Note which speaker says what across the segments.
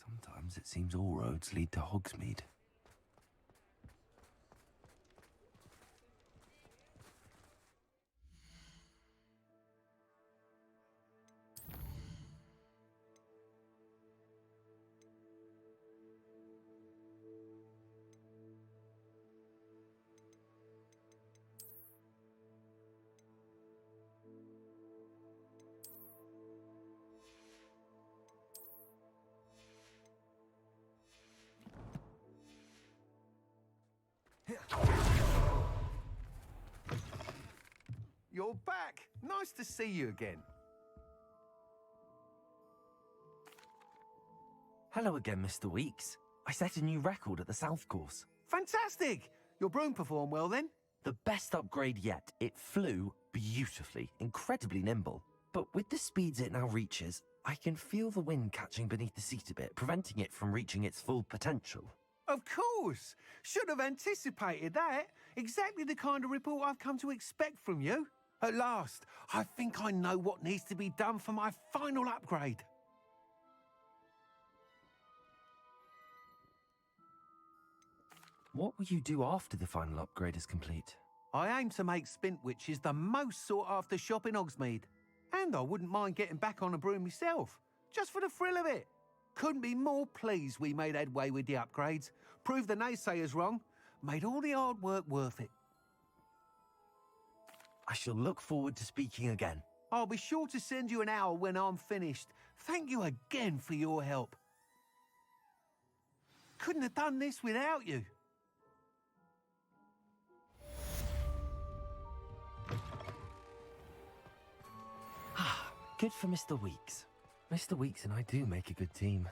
Speaker 1: Sometimes it seems all roads lead to Hogsmeade.
Speaker 2: You're back! Nice to see you again.
Speaker 1: Hello again, Mr. Weeks. I set a new record at the South Course.
Speaker 2: Fantastic! Your broom performed well then?
Speaker 1: The best upgrade yet. It flew beautifully, incredibly nimble. But with the speeds it now reaches, I can feel the wind catching beneath the seat a bit, preventing it from reaching its full potential.
Speaker 2: Of course! Should have anticipated that. Exactly the kind of report I've come to expect from you. At last, I think I know what needs to be done for my final upgrade.
Speaker 1: What will you do after the final upgrade is complete?
Speaker 2: I aim to make Spintwitches the most sought-after shop in Hogsmeade. And I wouldn't mind getting back on a broom myself, just for the thrill of it. Couldn't be more pleased we made headway with the upgrades, proved the naysayers wrong, made all the hard work worth it.
Speaker 1: I shall look forward to speaking again.
Speaker 2: I'll be sure to send you an owl when I'm finished. Thank you again for your help. Couldn't have done this without you.
Speaker 1: Good for Mr. Weeks. Mr. Weeks and I do make a good team.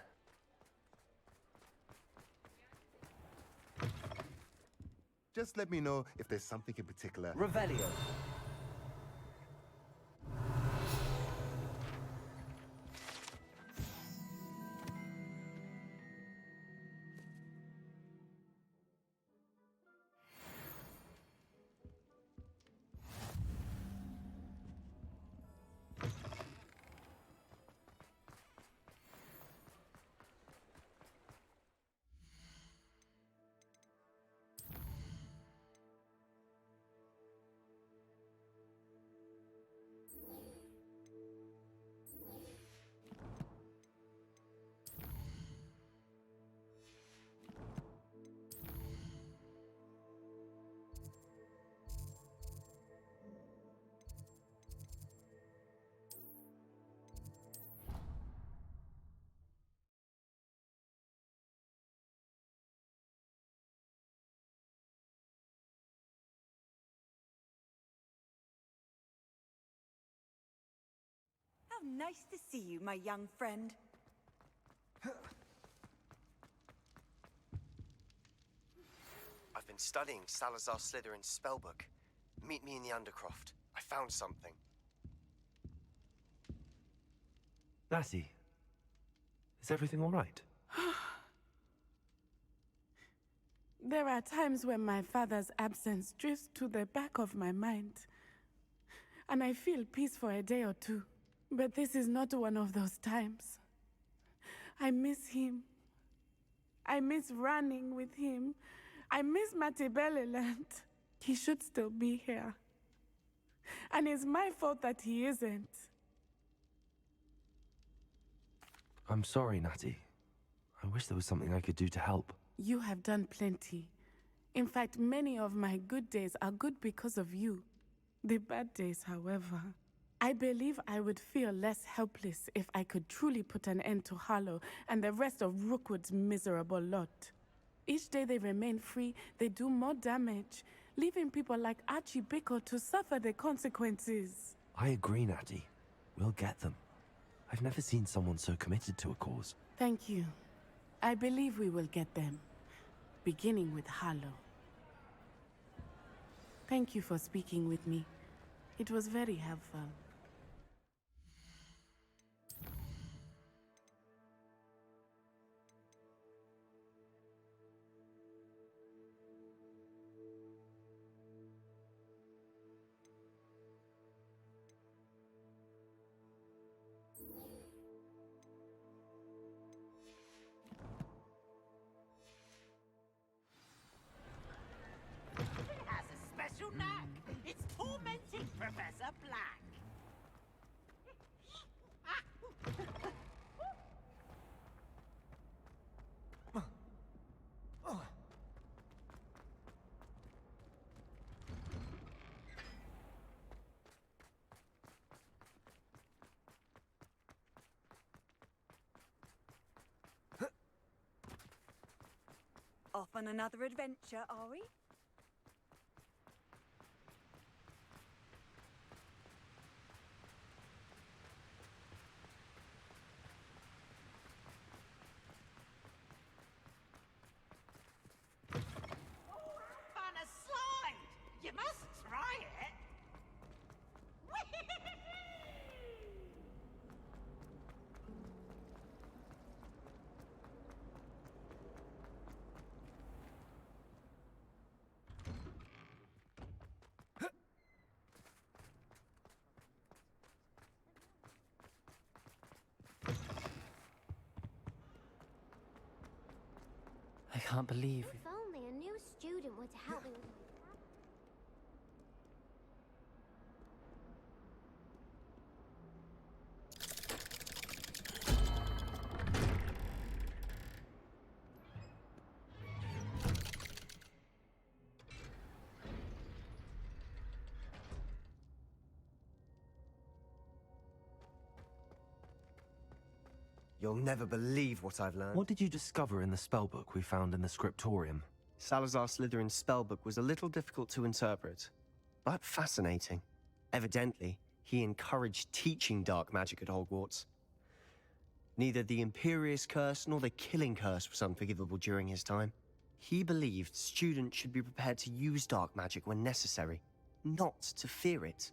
Speaker 3: Just let me know if there's something in particular.
Speaker 1: Revelio.
Speaker 4: How nice to see you, my young friend.
Speaker 5: I've been studying Salazar Slytherin's spellbook. Meet me in the Undercroft. I found something.
Speaker 1: Lassie, is everything all right?
Speaker 6: There are times when my father's absence drifts to the back of my mind, and I feel peace for a day or two. But this is not one of those times. I miss him. I miss running with him. I miss Matibeleland. He should still be here. And it's my fault that he isn't.
Speaker 1: I'm sorry, Natty. I wish there was something I could do to help.
Speaker 6: You have done plenty. In fact, many of my good days are good because of you. The bad days, however. I believe I would feel less helpless if I could truly put an end to Harlow and the rest of Rookwood's miserable lot. Each day they remain free, they do more damage, leaving people like Archie Bickle to suffer the consequences.
Speaker 1: I agree, Natty. We'll get them. I've never seen someone so committed to a cause.
Speaker 6: Thank you. I believe we will get them, beginning with Harlow. Thank you for speaking with me. It was very helpful.
Speaker 7: a black.
Speaker 4: Off on another adventure, are we?
Speaker 7: On a slide! You must try it!
Speaker 8: I can't believe
Speaker 9: If only a new student were to help me with my
Speaker 5: You'll never believe what I've learned.
Speaker 1: What did you discover in the spellbook we found in the scriptorium?
Speaker 5: Salazar Slytherin's spellbook was a little difficult to interpret, but fascinating. Evidently, he encouraged teaching dark magic at Hogwarts. Neither the Imperious Curse nor the Killing Curse was unforgivable during his time. He believed students should be prepared to use dark magic when necessary, not to fear it.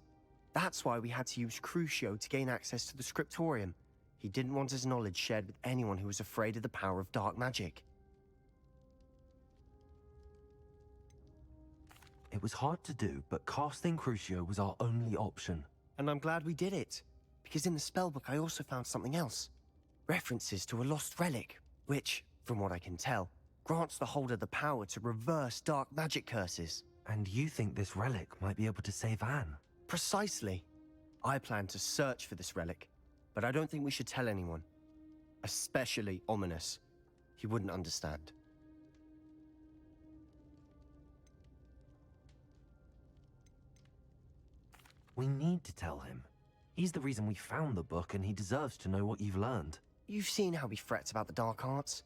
Speaker 5: That's why we had to use Crucio to gain access to the scriptorium. He didn't want his knowledge shared with anyone who was afraid of the power of dark magic.
Speaker 1: It was hard to do, but casting Crucio was our only option.
Speaker 5: And I'm glad we did it, because in the spellbook I also found something else. References to a lost relic, which, from what I can tell, grants the holder the power to reverse dark magic curses.
Speaker 1: And you think this relic might be able to save Anne?
Speaker 5: Precisely. I plan to search for this relic, but I don't think we should tell anyone. Especially Ominous. He wouldn't understand.
Speaker 1: We need to tell him. He's the reason we found the book, and he deserves to know what you've learned.
Speaker 5: You've seen how he frets about the dark arts.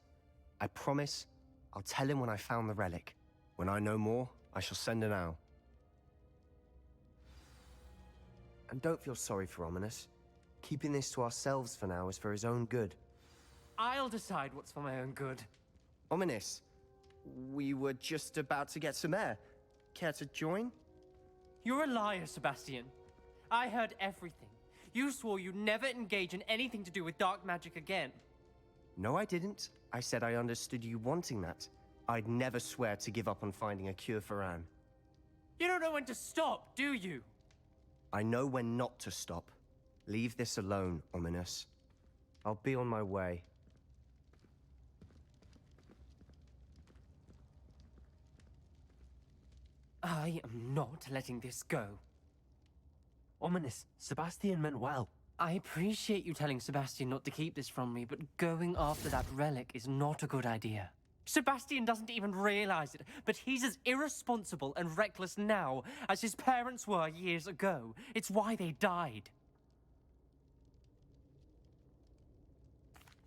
Speaker 5: I promise I'll tell him when I found the relic. When I know more, I shall send an owl. And don't feel sorry for Ominous. Keeping this to ourselves for now is for his own good.
Speaker 8: I'll decide what's for my own good.
Speaker 5: Ominous, we were just about to get some air. Care to join?
Speaker 8: You're a liar, Sebastian. I heard everything. You swore you'd never engage in anything to do with dark magic again.
Speaker 5: No, I didn't. I said I understood you wanting that. I'd never swear to give up on finding a cure for Anne.
Speaker 8: You don't know when to stop, do you?
Speaker 5: I know when not to stop. Leave this alone, Ominous. I'll be on my way.
Speaker 8: I am not letting this go.
Speaker 1: Ominous, Sebastian meant well.
Speaker 8: I appreciate you telling Sebastian not to keep this from me, but going after that relic is not a good idea. Sebastian doesn't even realize it, but he's as irresponsible and reckless now as his parents were years ago. It's why they died.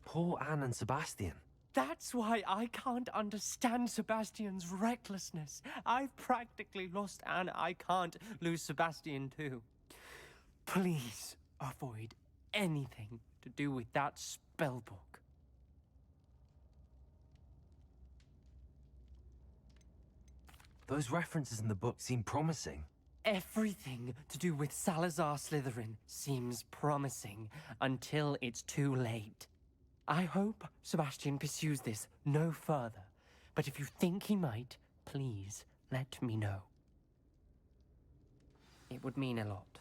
Speaker 1: Poor Anne and Sebastian.
Speaker 8: That's why I can't understand Sebastian's recklessness. I've practically lost Anne. I can't lose Sebastian too. Please avoid anything to do with that spellbook.
Speaker 1: Those references in the book seem promising.
Speaker 8: Everything to do with Salazar Slytherin seems promising until it's too late. I hope Sebastian pursues this no further, but if you think he might, please let me know. It would mean a lot.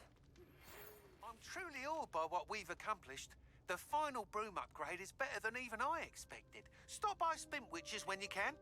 Speaker 2: I'm truly awed by what we've accomplished. The final broom upgrade is better than even I expected. Stop by Spintwitches when you can.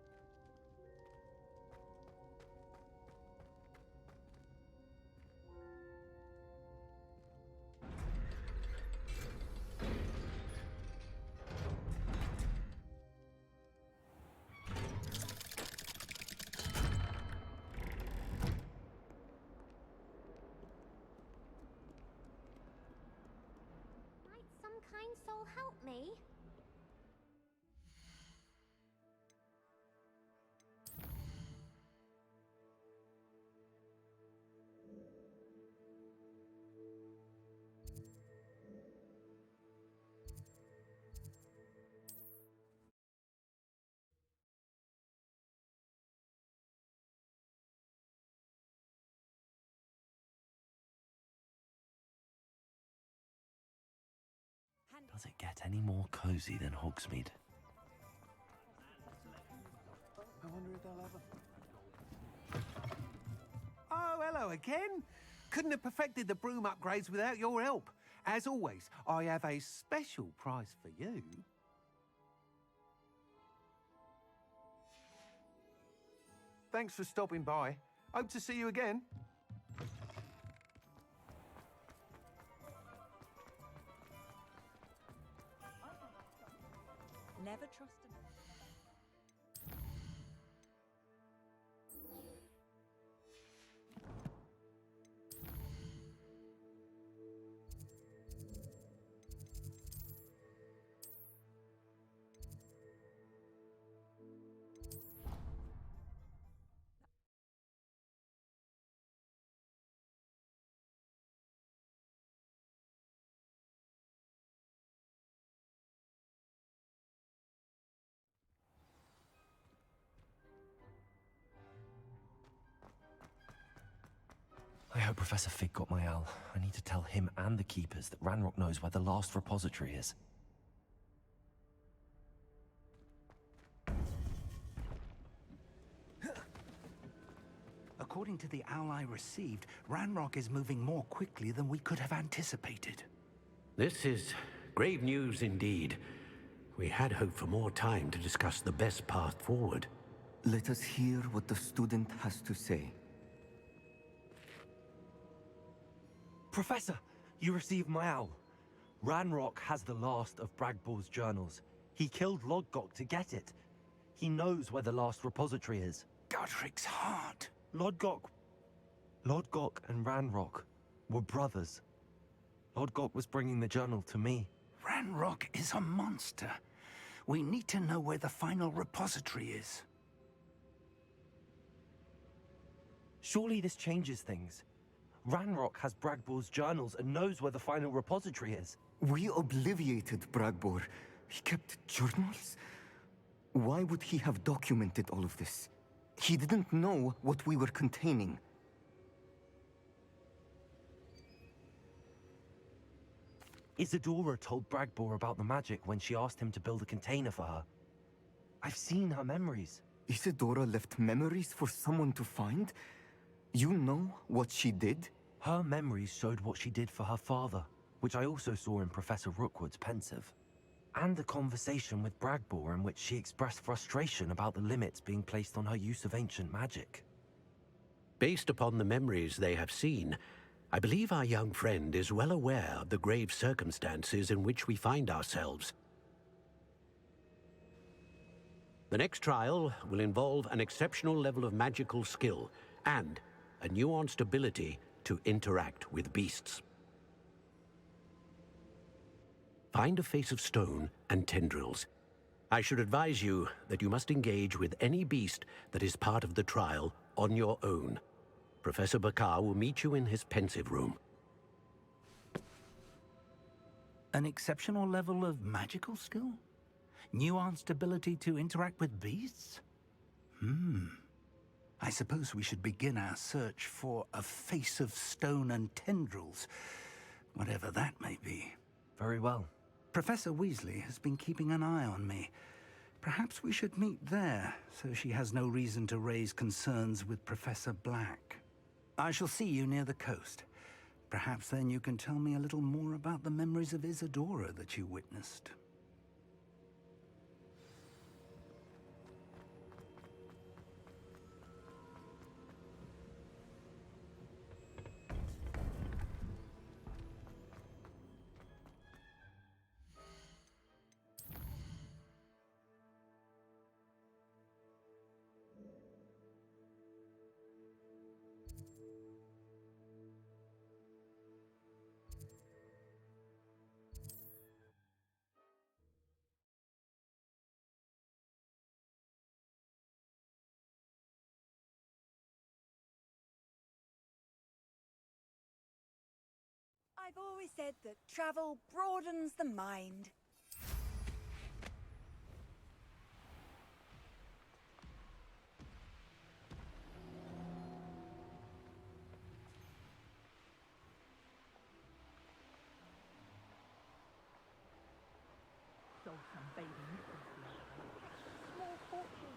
Speaker 1: Does it get any more cozy than Hogsmeade?
Speaker 2: I wonder if they'll have Oh, hello again. Couldn't have perfected the broom upgrades without your help. As always, I have a special prize for you. Thanks for stopping by. Hope to see you again.
Speaker 4: Never trust a...
Speaker 1: I hope Professor Fig got my owl. I need to tell him and the keepers that Ranrock knows where the last repository is.
Speaker 10: According to the owl I received, Ranrock is moving more quickly than we could have anticipated.
Speaker 11: This is grave news indeed. We had hoped for more time to discuss the best path forward.
Speaker 12: Let us hear what the student has to say.
Speaker 1: Professor, you received my owl. Ranrock has the last of Bragbor's journals. He killed Lodgok to get it. He knows where the last repository is.
Speaker 10: Godric's heart.
Speaker 1: Lodgok and Ranrock were brothers. Lodgok was bringing the journal to me.
Speaker 10: Ranrock is a monster. We need to know where the final repository is.
Speaker 1: Surely this changes things. Ranrock has Bragbor's journals and knows where the final repository is.
Speaker 12: We obliviated Bragbor. He kept journals? Why would he have documented all of this? He didn't know what we were containing.
Speaker 1: Isadora told Bragbor about the magic when she asked him to build a container for her. I've seen her memories.
Speaker 12: Isadora left memories for someone to find? You know what she did?
Speaker 1: Her memories showed what she did for her father, which I also saw in Professor Rookwood's pensive. And a conversation with Bragbor in which she expressed frustration about the limits being placed on her use of ancient magic.
Speaker 11: Based upon the memories they have seen, I believe our young friend is well aware of the grave circumstances in which we find ourselves. The next trial will involve an exceptional level of magical skill and a nuanced ability to interact with beasts. Find a face of stone and tendrils. I should advise you that you must engage with any beast that is part of the trial on your own. Professor Bakar will meet you in his pensive room.
Speaker 10: An exceptional level of magical skill? Nuanced ability to interact with beasts? I suppose we should begin our search for a face of stone and tendrils, whatever that may be.
Speaker 1: Very well.
Speaker 10: Professor Weasley has been keeping an eye on me. Perhaps we should meet there, so she has no reason to raise concerns with Professor Black. I shall see you near the coast. Perhaps then you can tell me a little more about the memories of Isadora that you witnessed.
Speaker 4: I've always said that travel broadens the mind.
Speaker 7: baby nipples the other day. Small fortune.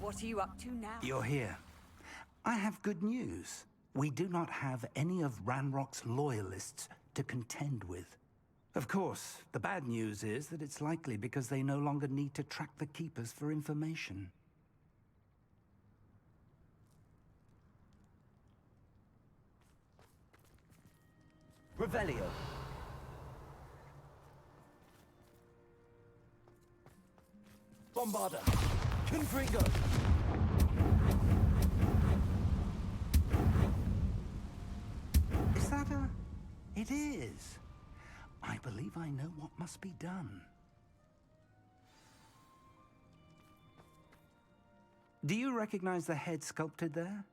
Speaker 4: What are you up to now?
Speaker 10: You're here. I have good news. We do not have any of Ranrock's loyalists to contend with. Of course, the bad news is that it's likely because they no longer need to track the Keepers for information.
Speaker 1: Revelio. Bombarda. Confringo.
Speaker 10: Is that a... It is. I believe I know what must be done. Do you recognize the head sculpted there?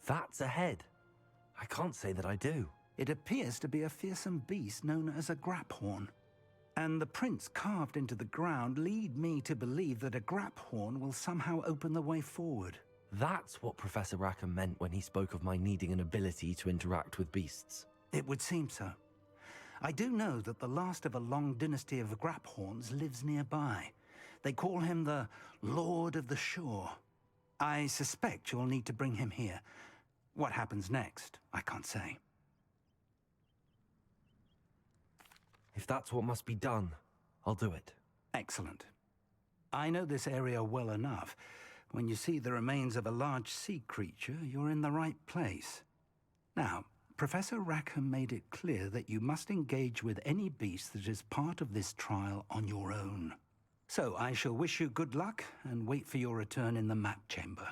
Speaker 1: That's a head. I can't say that I do.
Speaker 10: It appears to be a fearsome beast known as a graphorn. And the prints carved into the ground lead me to believe that a graphorn will somehow open the way forward.
Speaker 1: That's what Professor Rackham meant when he spoke of my needing an ability to interact with beasts.
Speaker 10: It would seem so. I do know that the last of a long dynasty of graphorns lives nearby. They call him the Lord of the Shore. I suspect you'll need to bring him here. What happens next, I can't say.
Speaker 1: If that's what must be done, I'll do it.
Speaker 10: Excellent. I know this area well enough. When you see the remains of a large sea creature, you're in the right place. Now, Professor Rackham made it clear that you must engage with any beast that is part of this trial on your own. So I shall wish you good luck and wait for your return in the map chamber.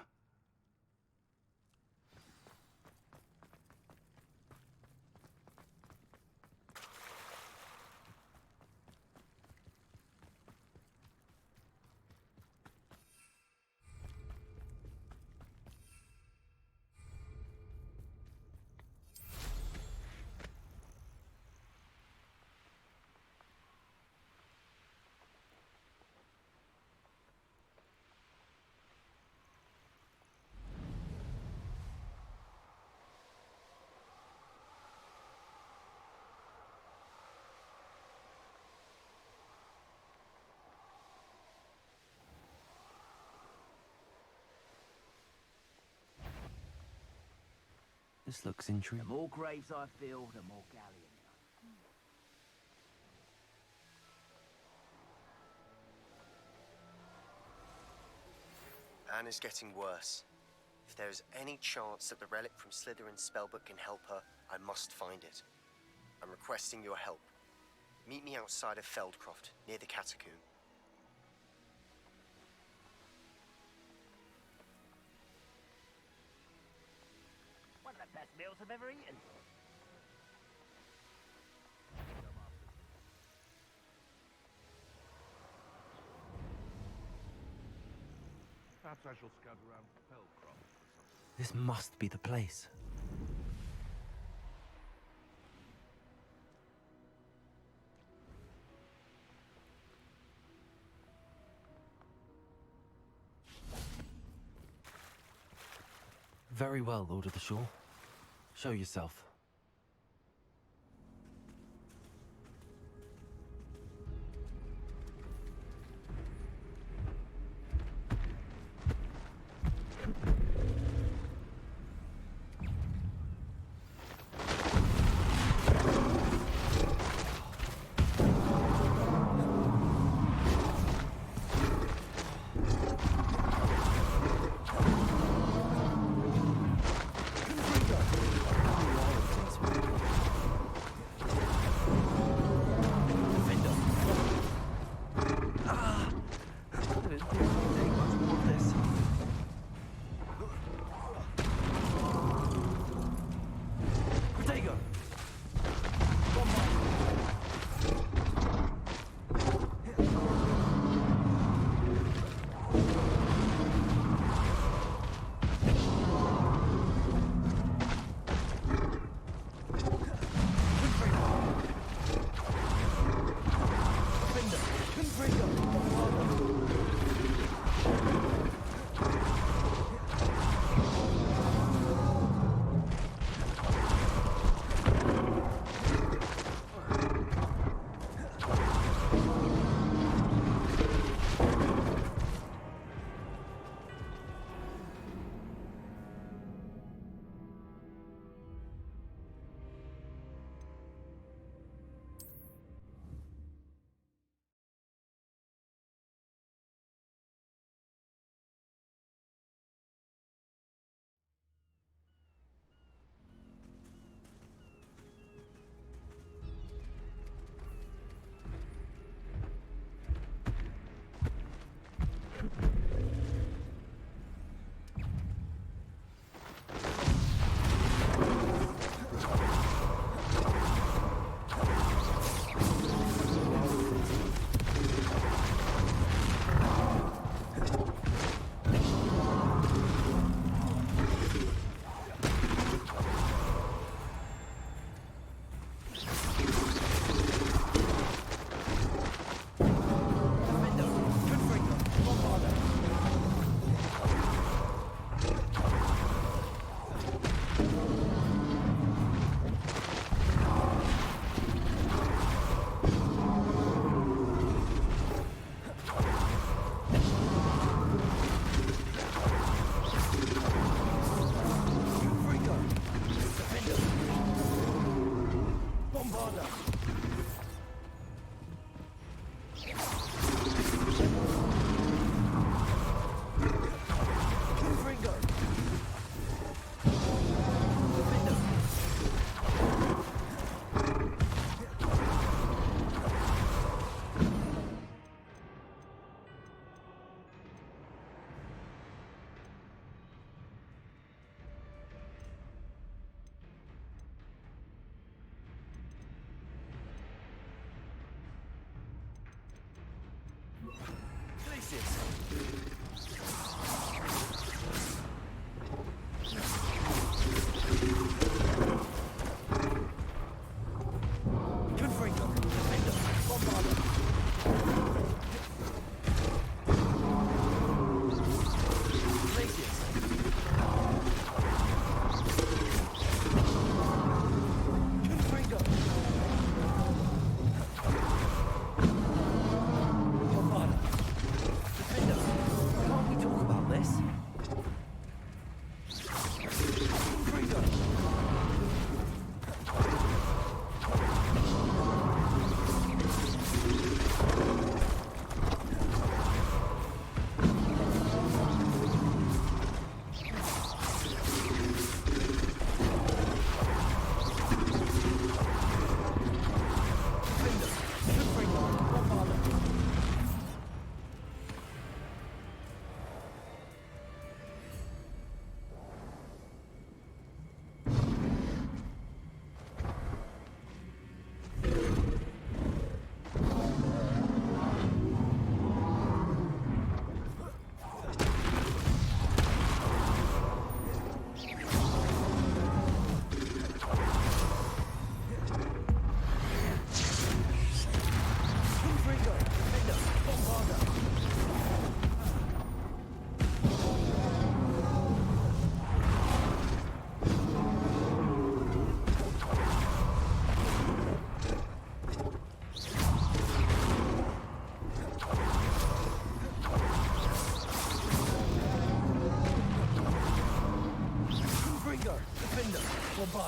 Speaker 1: This looks intriguing.
Speaker 13: The more graves I fill, the more galleons.
Speaker 5: Anne is getting worse. If there is any chance that the relic from Slytherin's spellbook can help her, I must find it. I'm requesting your help. Meet me outside of Feldcroft, near the Catacomb.
Speaker 13: One of the best meals I've ever eaten.
Speaker 14: Perhaps I shall scout around Feldcroft for something.
Speaker 1: This must be the place. Very well, Lord of the Shore. Show yourself. Defender!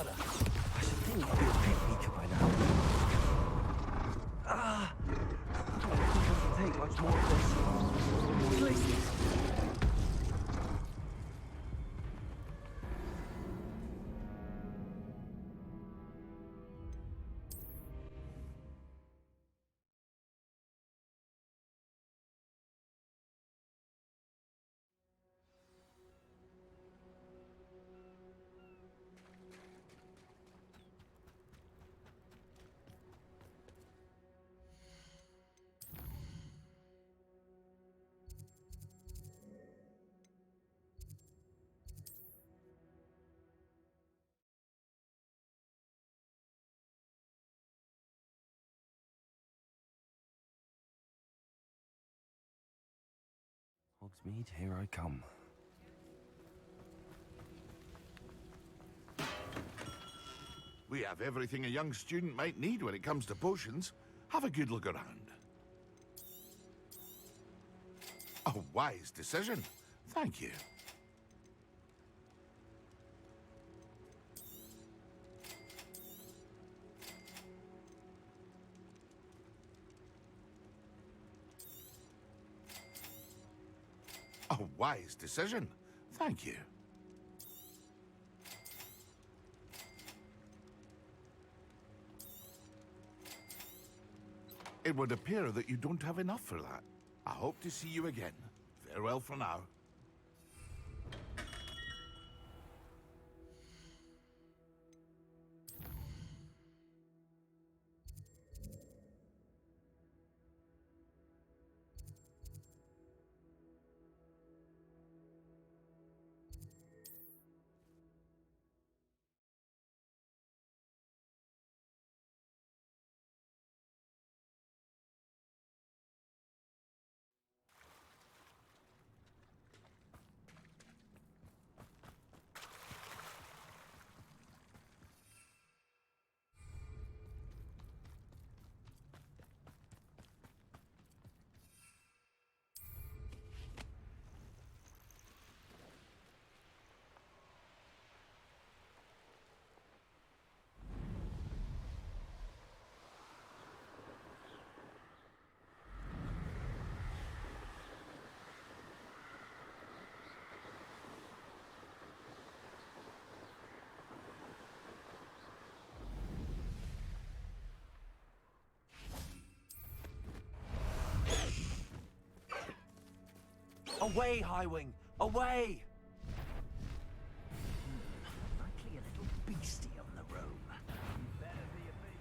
Speaker 1: harder. I should think you'd be a bit weaker by now. Ah! I don't think I can take much more of this. Release this. Hogsmeade, here I come.
Speaker 14: We have everything a young student might need when it comes to potions. Have a good look around. A wise decision. Thank you. A wise decision. Thank you. It would appear that you don't have enough for that. I hope to see you again. Farewell for now.
Speaker 1: Away, Highwing! Away!
Speaker 13: Likely a little beastie on the roam. Better be a bit.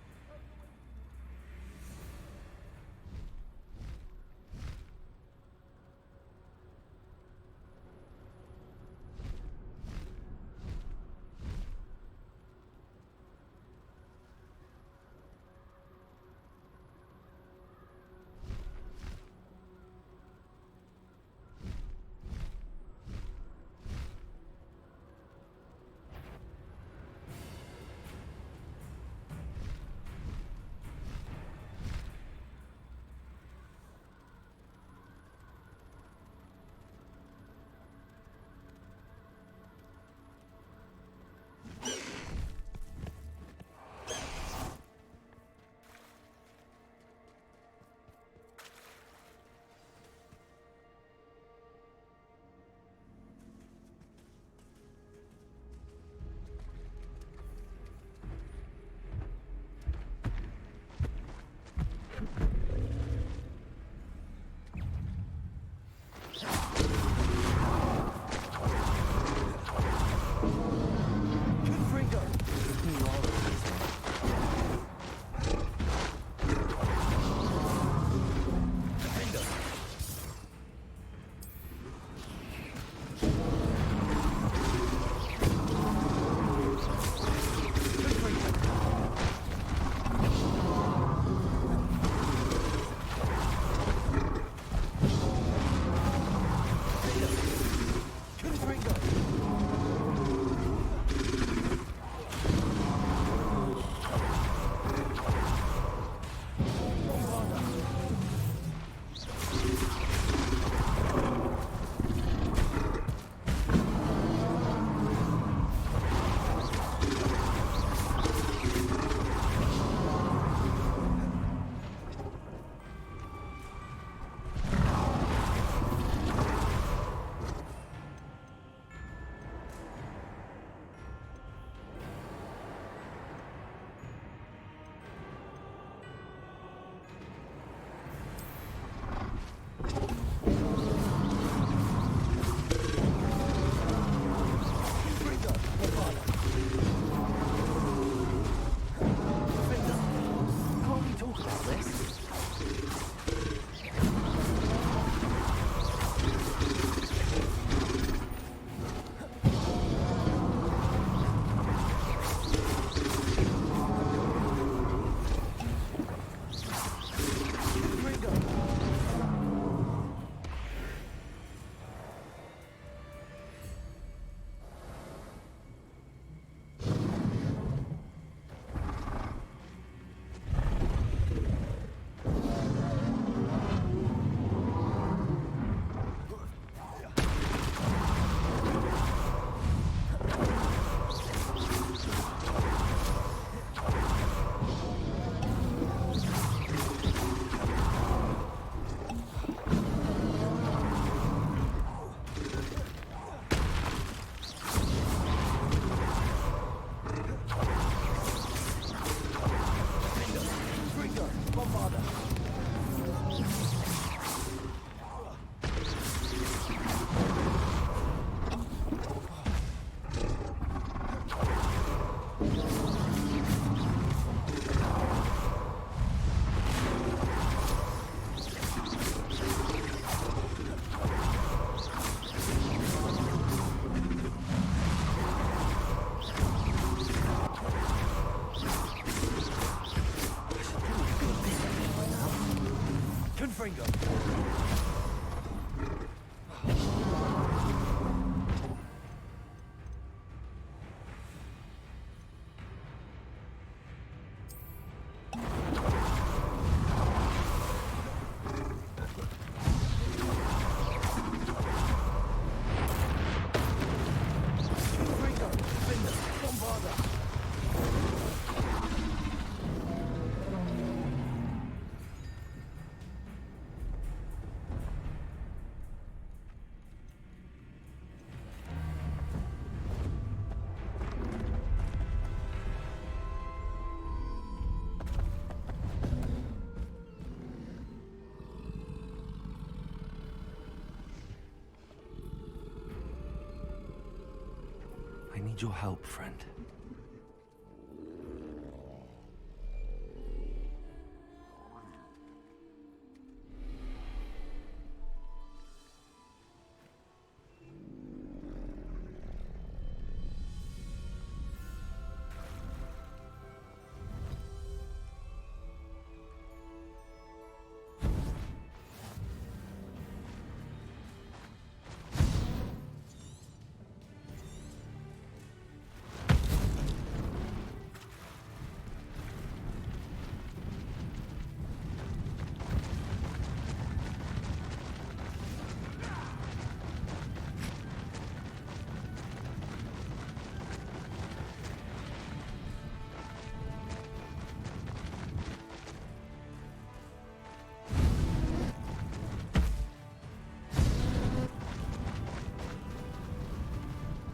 Speaker 1: need your help, friend.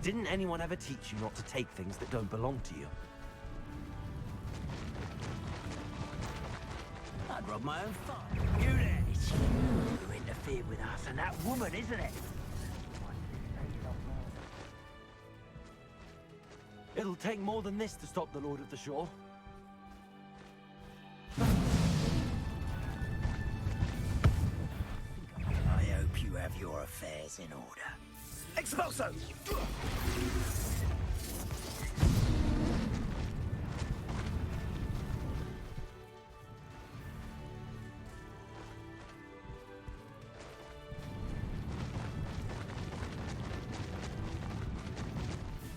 Speaker 1: Didn't anyone ever teach you not to take things that don't belong to you?
Speaker 13: I'd rob my own farm. You there? It's you who interfered with us and that woman, isn't it?
Speaker 1: It'll take more than this to stop the Lord of the Shore.
Speaker 13: I hope you have your affairs in order. Expulso!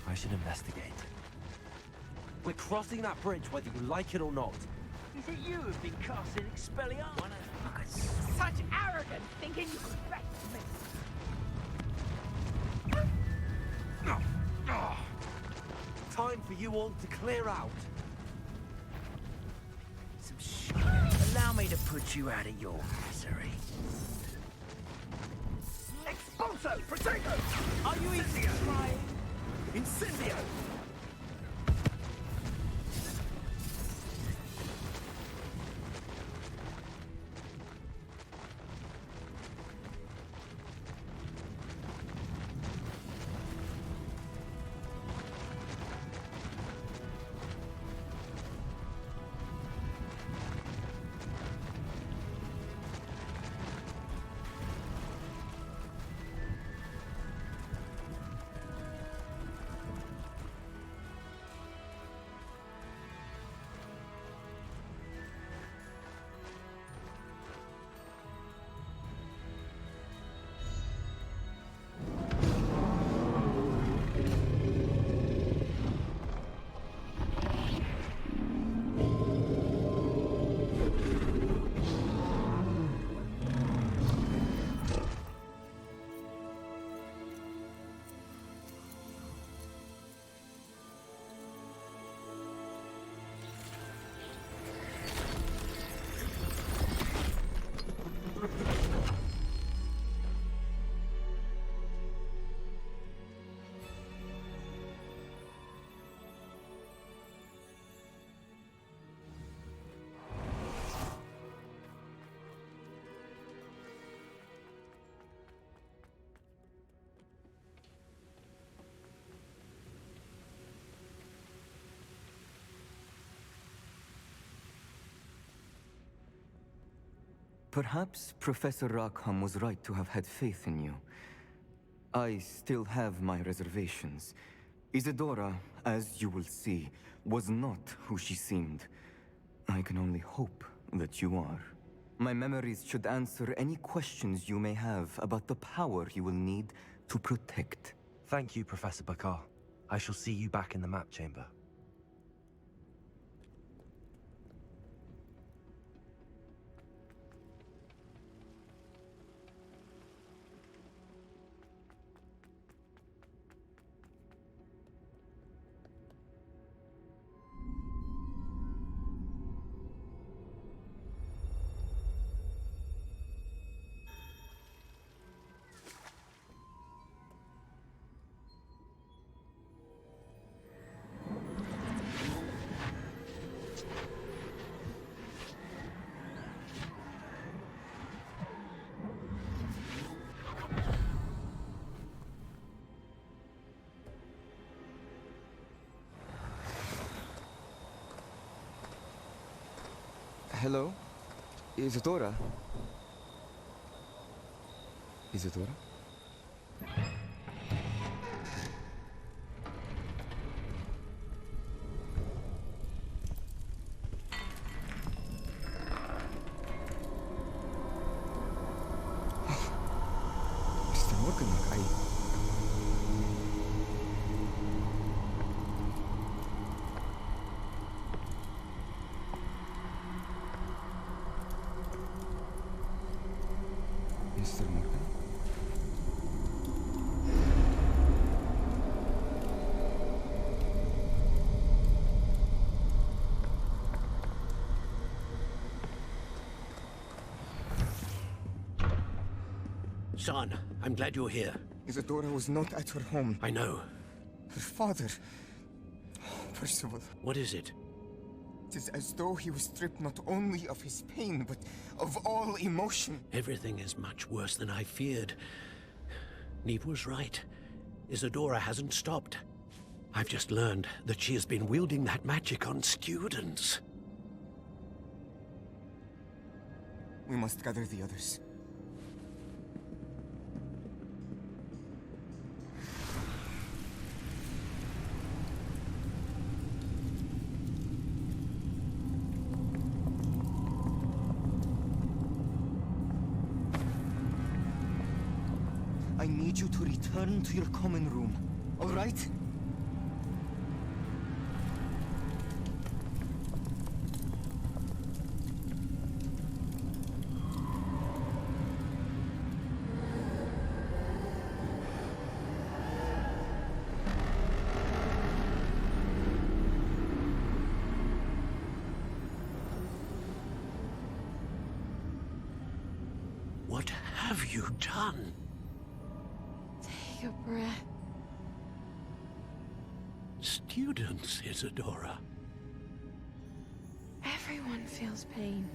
Speaker 1: I should investigate. We're crossing that bridge whether you like it or not.
Speaker 13: Is it you who've been casting Expelliarmus?
Speaker 7: Such arrogance, thinking you could best me.
Speaker 1: Time for you all to clear out.
Speaker 13: Some shit. Allow me to put you out of your misery. Expulso! Protego! Are you easier? Incendio!
Speaker 12: Perhaps Professor Rackham was right to have had faith in you. I still have my reservations. Isadora, as you will see, was not who she seemed. I can only hope that you are. My memories should answer any questions you may have about the power you will need to protect.
Speaker 1: Thank you, Professor Bakar. I shall see you back in the map chamber.
Speaker 12: Hello? Isadora? Isadora? Mr. Morgan, Mr. Morgan?
Speaker 11: Son, I'm glad you're here.
Speaker 15: Isadora was not at her home.
Speaker 11: I know.
Speaker 15: Her father... Percival.
Speaker 11: What is it?
Speaker 15: It is as though he was stripped not only of his pain, but of all emotion.
Speaker 11: Everything is much worse than I feared. Neve was right. Isadora hasn't stopped. I've just learned that she has been wielding that magic on students.
Speaker 15: We must gather the others. I need you to return to your common room, all right?
Speaker 11: What have you done?
Speaker 16: Take a breath.
Speaker 11: Students, Isadora.
Speaker 16: Everyone feels pain.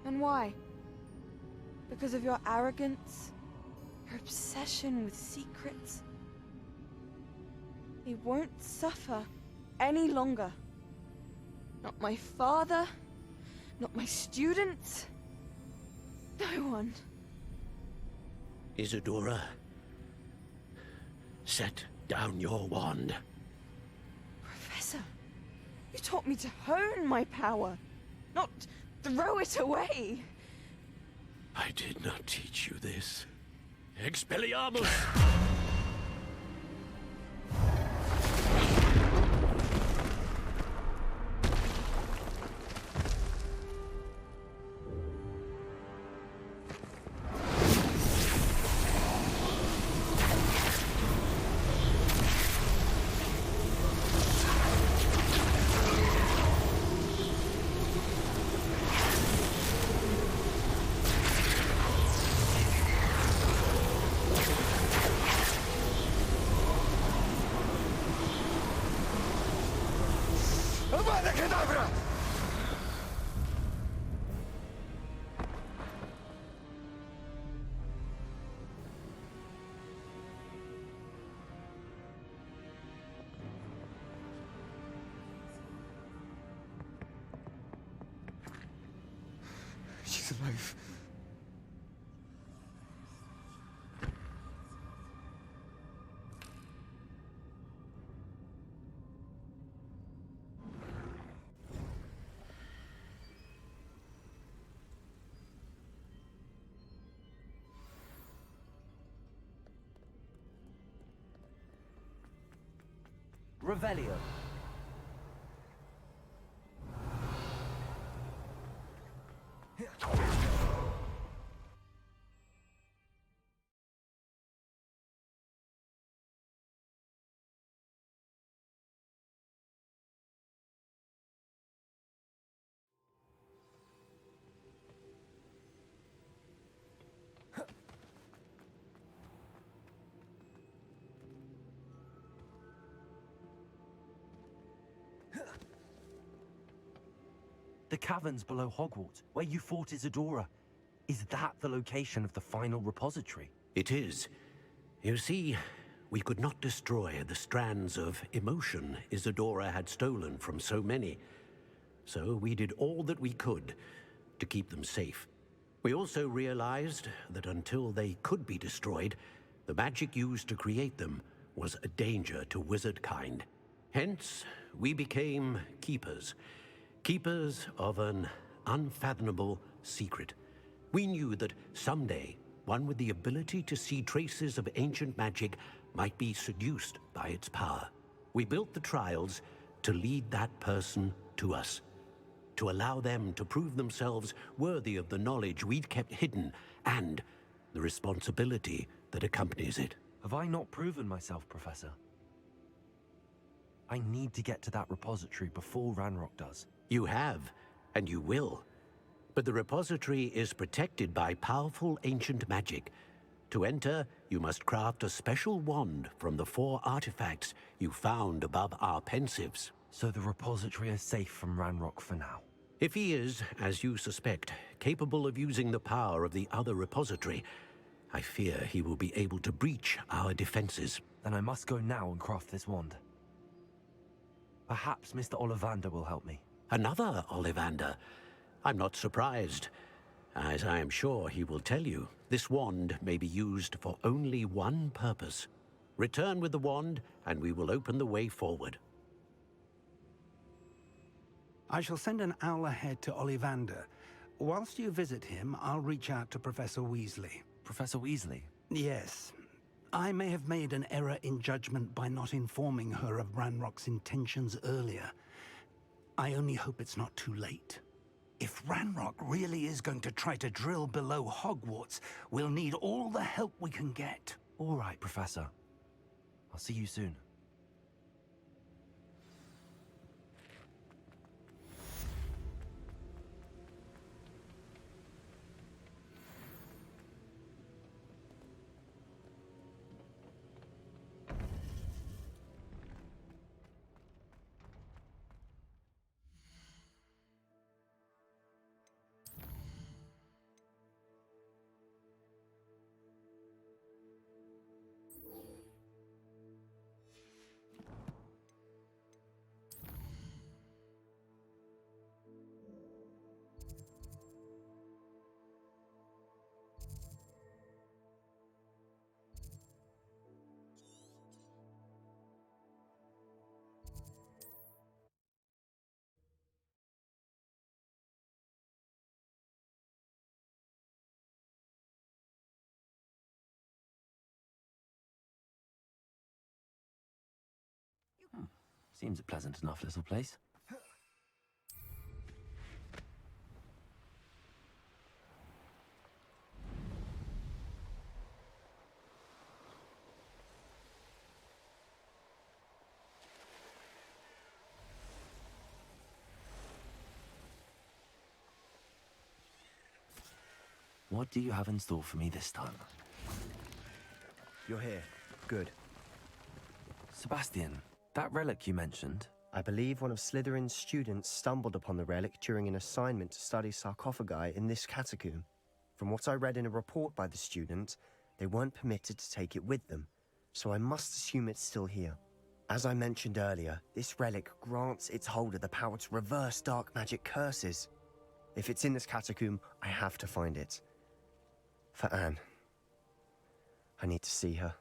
Speaker 16: And why? Because of your arrogance? Your obsession with secrets? He won't suffer any longer. Not my father, not my students, no one.
Speaker 11: Isadora, set down your wand.
Speaker 16: Professor, you taught me to hone my power, not throw it away.
Speaker 11: I did not teach you this. Expelliarmus!
Speaker 15: She's alive.
Speaker 1: Revelio. The caverns below Hogwarts, where you fought Isadora. Is that the location of the final repository?
Speaker 11: It is. You see, we could not destroy the strands of emotion Isadora had stolen from so many. so we did all that we could to keep them safe. We also realized that until they could be destroyed, the magic used to create them was a danger to wizard kind. Hence, we became keepers. Keepers of an unfathomable secret. We knew that someday, one with the ability to see traces of ancient magic might be seduced by its power. We built the trials to lead that person to us, to allow them to prove themselves worthy of the knowledge we'd kept hidden and the responsibility that accompanies it.
Speaker 1: Have I not proven myself, Professor? I need to get to that repository before Ranrock does.
Speaker 11: You have, and you will. But the repository is protected by powerful ancient magic. To enter, you must craft a special wand from the 4 artifacts you found above our pensives.
Speaker 1: So the repository is safe from Ranrock for now?
Speaker 11: If he is, as you suspect, capable of using the power of the other repository, I fear he will be able to breach our defenses.
Speaker 1: Then I must go now and craft this wand. Perhaps Mr. Ollivander will help me.
Speaker 11: Another Ollivander? I'm not surprised. As I am sure he will tell you, this wand may be used for only one purpose. Return with the wand, and we will open the way forward.
Speaker 10: I shall send an owl ahead to Ollivander. Whilst you visit him, I'll reach out to Professor Weasley.
Speaker 1: Professor Weasley?
Speaker 10: Yes. I may have made an error in judgment by not informing her of Ranrock's intentions earlier. I only hope it's not too late. If Ranrock really is going to try to drill below Hogwarts, we'll need all the help we can get.
Speaker 1: All right, Professor. I'll see you soon. Seems a pleasant enough little place. What do you have in store for me this time?
Speaker 5: You're here. Good.
Speaker 1: Sebastian, that relic you mentioned...
Speaker 5: I believe one of Slytherin's students stumbled upon the relic during an assignment to study sarcophagi in this catacomb. From what I read in a report by the student, they weren't permitted to take it with them, so I must assume it's still here. As I mentioned earlier, this relic grants its holder the power to reverse dark magic curses. If it's in this catacomb, I have to find it. For Anne. I need to see her.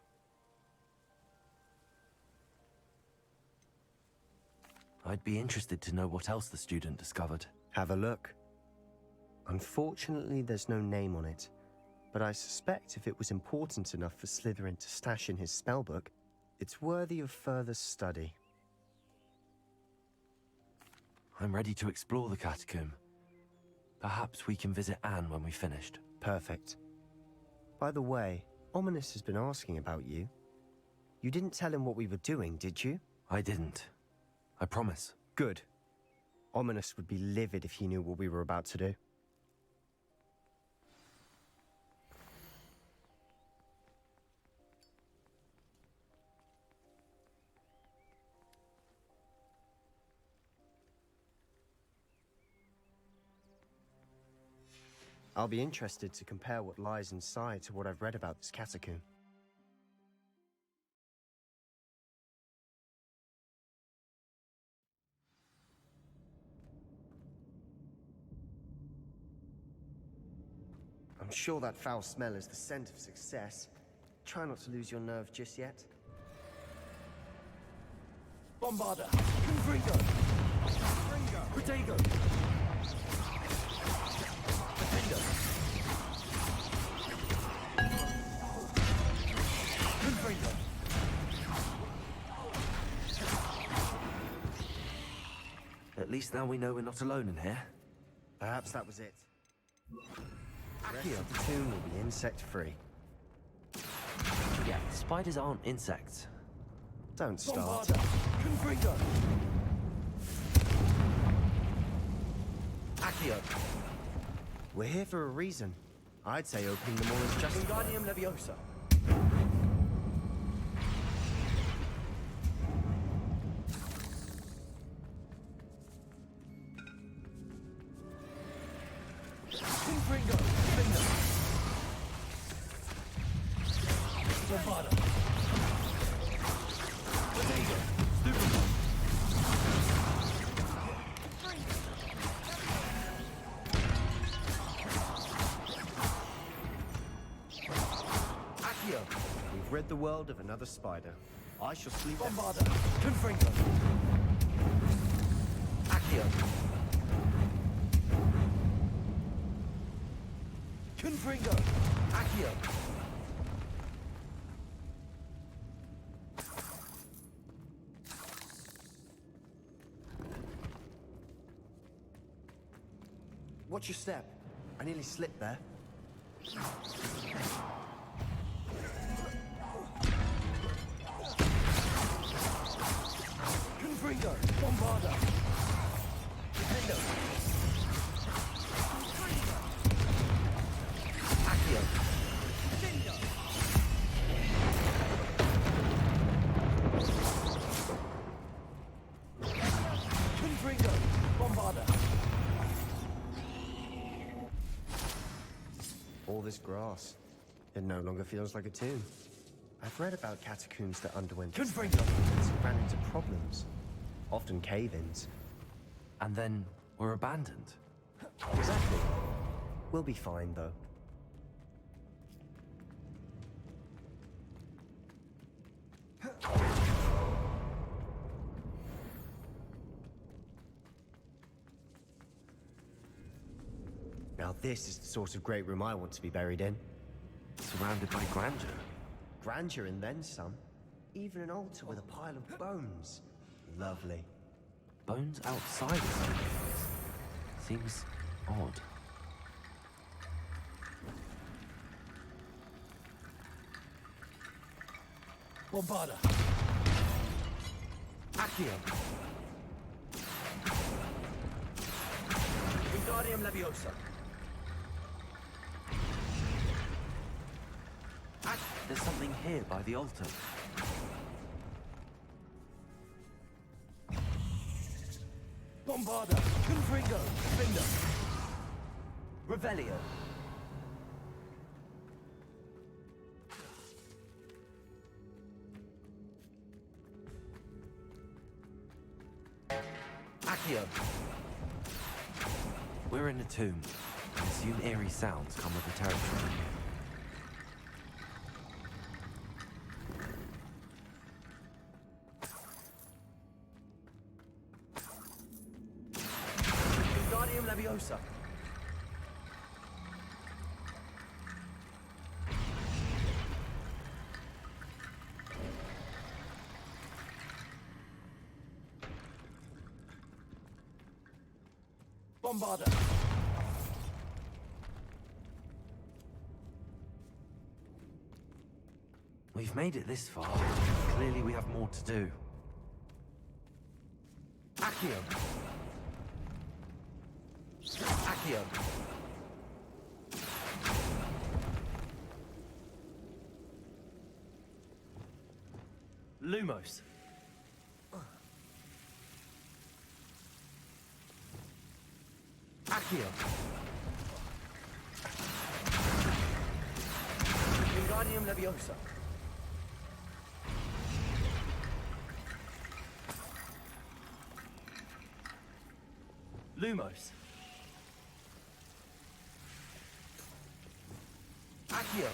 Speaker 1: I'd be interested to know what else the student discovered.
Speaker 5: Have a look. Unfortunately, there's no name on it, but I suspect if it was important enough for Slytherin to stash in his spellbook, it's worthy of further study.
Speaker 1: I'm ready to explore the catacomb. Perhaps we can visit Anne when we've finished.
Speaker 5: Perfect. By the way, Ominous has been asking about you. You didn't tell him what we were doing, did you?
Speaker 1: I didn't. I promise.
Speaker 5: Good. Ominous would be livid if he knew what we were about to do. I'll be interested to compare what lies inside to what I've read about this catacomb. I'm sure that foul smell is the scent of success. Try not to lose your nerve just yet.
Speaker 13: Bombarder! Confringo! Protego! Defender! Confringo!
Speaker 1: At least now we know we're not alone in here.
Speaker 5: Perhaps that was it. The rest of the tomb will be insect-free.
Speaker 1: Yeah, spiders aren't insects.
Speaker 5: Don't start.
Speaker 13: Bombarder! Confringo!
Speaker 5: Accio! We're here for a reason. I'd say opening them all is just
Speaker 13: Wingardium Leviosa! Confringo! Defender! Bombarder! Protego! Stupefy!
Speaker 5: Accio! We've rid the world of another spider. I shall sleep.
Speaker 13: Bombarder! Confringo!
Speaker 5: Accio!
Speaker 13: Confringo!
Speaker 5: Accio! Watch your step. I nearly slipped there.
Speaker 13: Confringo! Bombarder! Defender!
Speaker 5: Accio!
Speaker 13: Confringo! Bombarder!
Speaker 5: All this grass. It no longer feels like a tomb. I've read about catacombs that underwent
Speaker 13: Confringo!
Speaker 5: and ran into problems. Often cave-ins.
Speaker 1: And then we're abandoned.
Speaker 5: Exactly. We'll be fine, though. Now this is the sort of great room I want to be buried in.
Speaker 1: Surrounded by grandeur.
Speaker 5: Grandeur and then some. Even an altar with a pile of bones. Lovely.
Speaker 1: Bones outside of sanctuaries. Seems odd.
Speaker 13: Bombarder!
Speaker 5: Accio!
Speaker 13: Wingardium Leviosa!
Speaker 1: There's something here by the altar.
Speaker 13: Bombarder! Confringo! Defender!
Speaker 1: Revelio.
Speaker 5: Accio!
Speaker 1: We're in a tomb. I assume eerie sounds come with the territory.
Speaker 13: Wingardium Leviosa! Bombarder!
Speaker 1: We've made it this far. Clearly we have more to do.
Speaker 5: Accio! Accio!
Speaker 1: Lumos.
Speaker 5: Accio!
Speaker 13: Wingardium Leviosa!
Speaker 1: Lumos. Accio.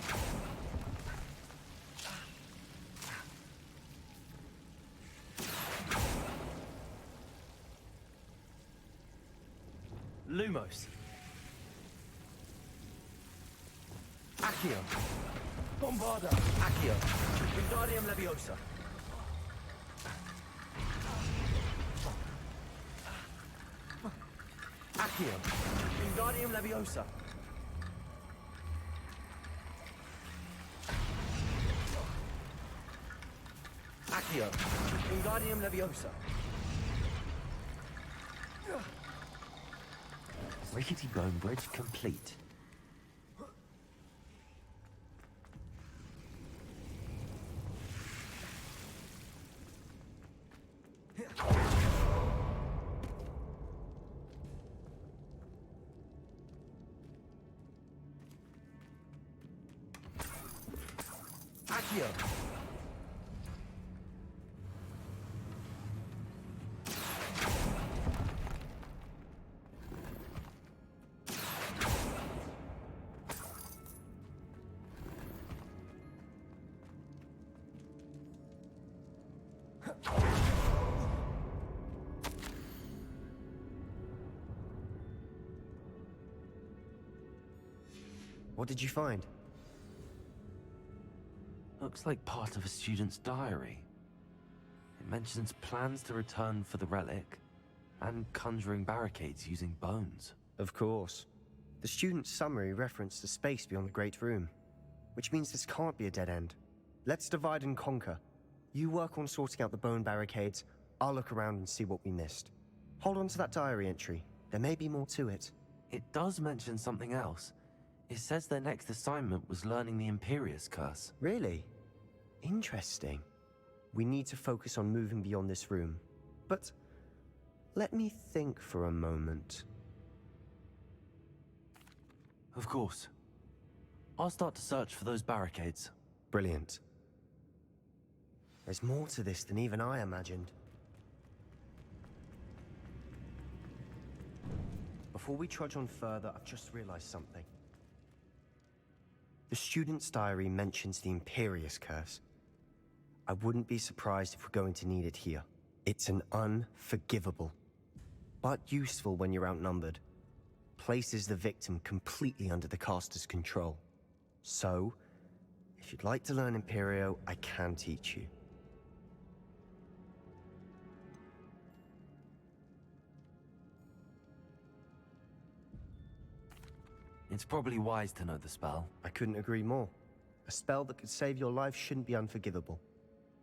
Speaker 1: Lumos. Accio. Bombarda. Accio. Wingardium Leviosa. Accio. Wingardium Leviosa. Accio. Wingardium Leviosa. Rickety Bone Bridge complete. Accio.
Speaker 5: What did you find?
Speaker 1: Looks like part of a student's diary. It mentions plans to return for the relic and conjuring barricades using bones.
Speaker 5: Of course. The student's summary referenced the space beyond the Great Room, which means this can't be a dead end. Let's divide and conquer. You work on sorting out the bone barricades, I'll look around and see what we missed. Hold on to that diary entry. There may be more to it.
Speaker 1: It does mention something else. It says their next assignment was learning the Imperius Curse.
Speaker 5: Really? Interesting. We need to focus on moving beyond this room. But let me think for a moment.
Speaker 1: Of course. I'll start to search for those barricades.
Speaker 5: Brilliant. There's more to this than even I imagined. Before we trudge on further, I've just realized something. The student's diary mentions the Imperius Curse. I wouldn't be surprised if we're going to need it here. It's an unforgivable, but useful when you're outnumbered. Places the victim completely under the caster's control. So, if you'd like to learn Imperio, I can teach you.
Speaker 1: It's probably wise to know the spell.
Speaker 5: I couldn't agree more. A spell that could save your life shouldn't be unforgivable.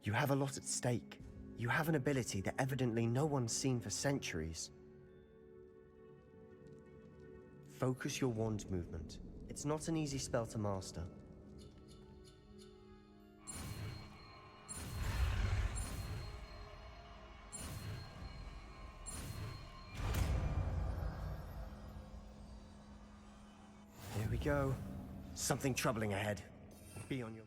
Speaker 5: You have a lot at stake. You have an ability that evidently no one's seen for centuries. Focus your wand movement. It's not an easy spell to master. Here we go. Something troubling ahead. Be on your guard.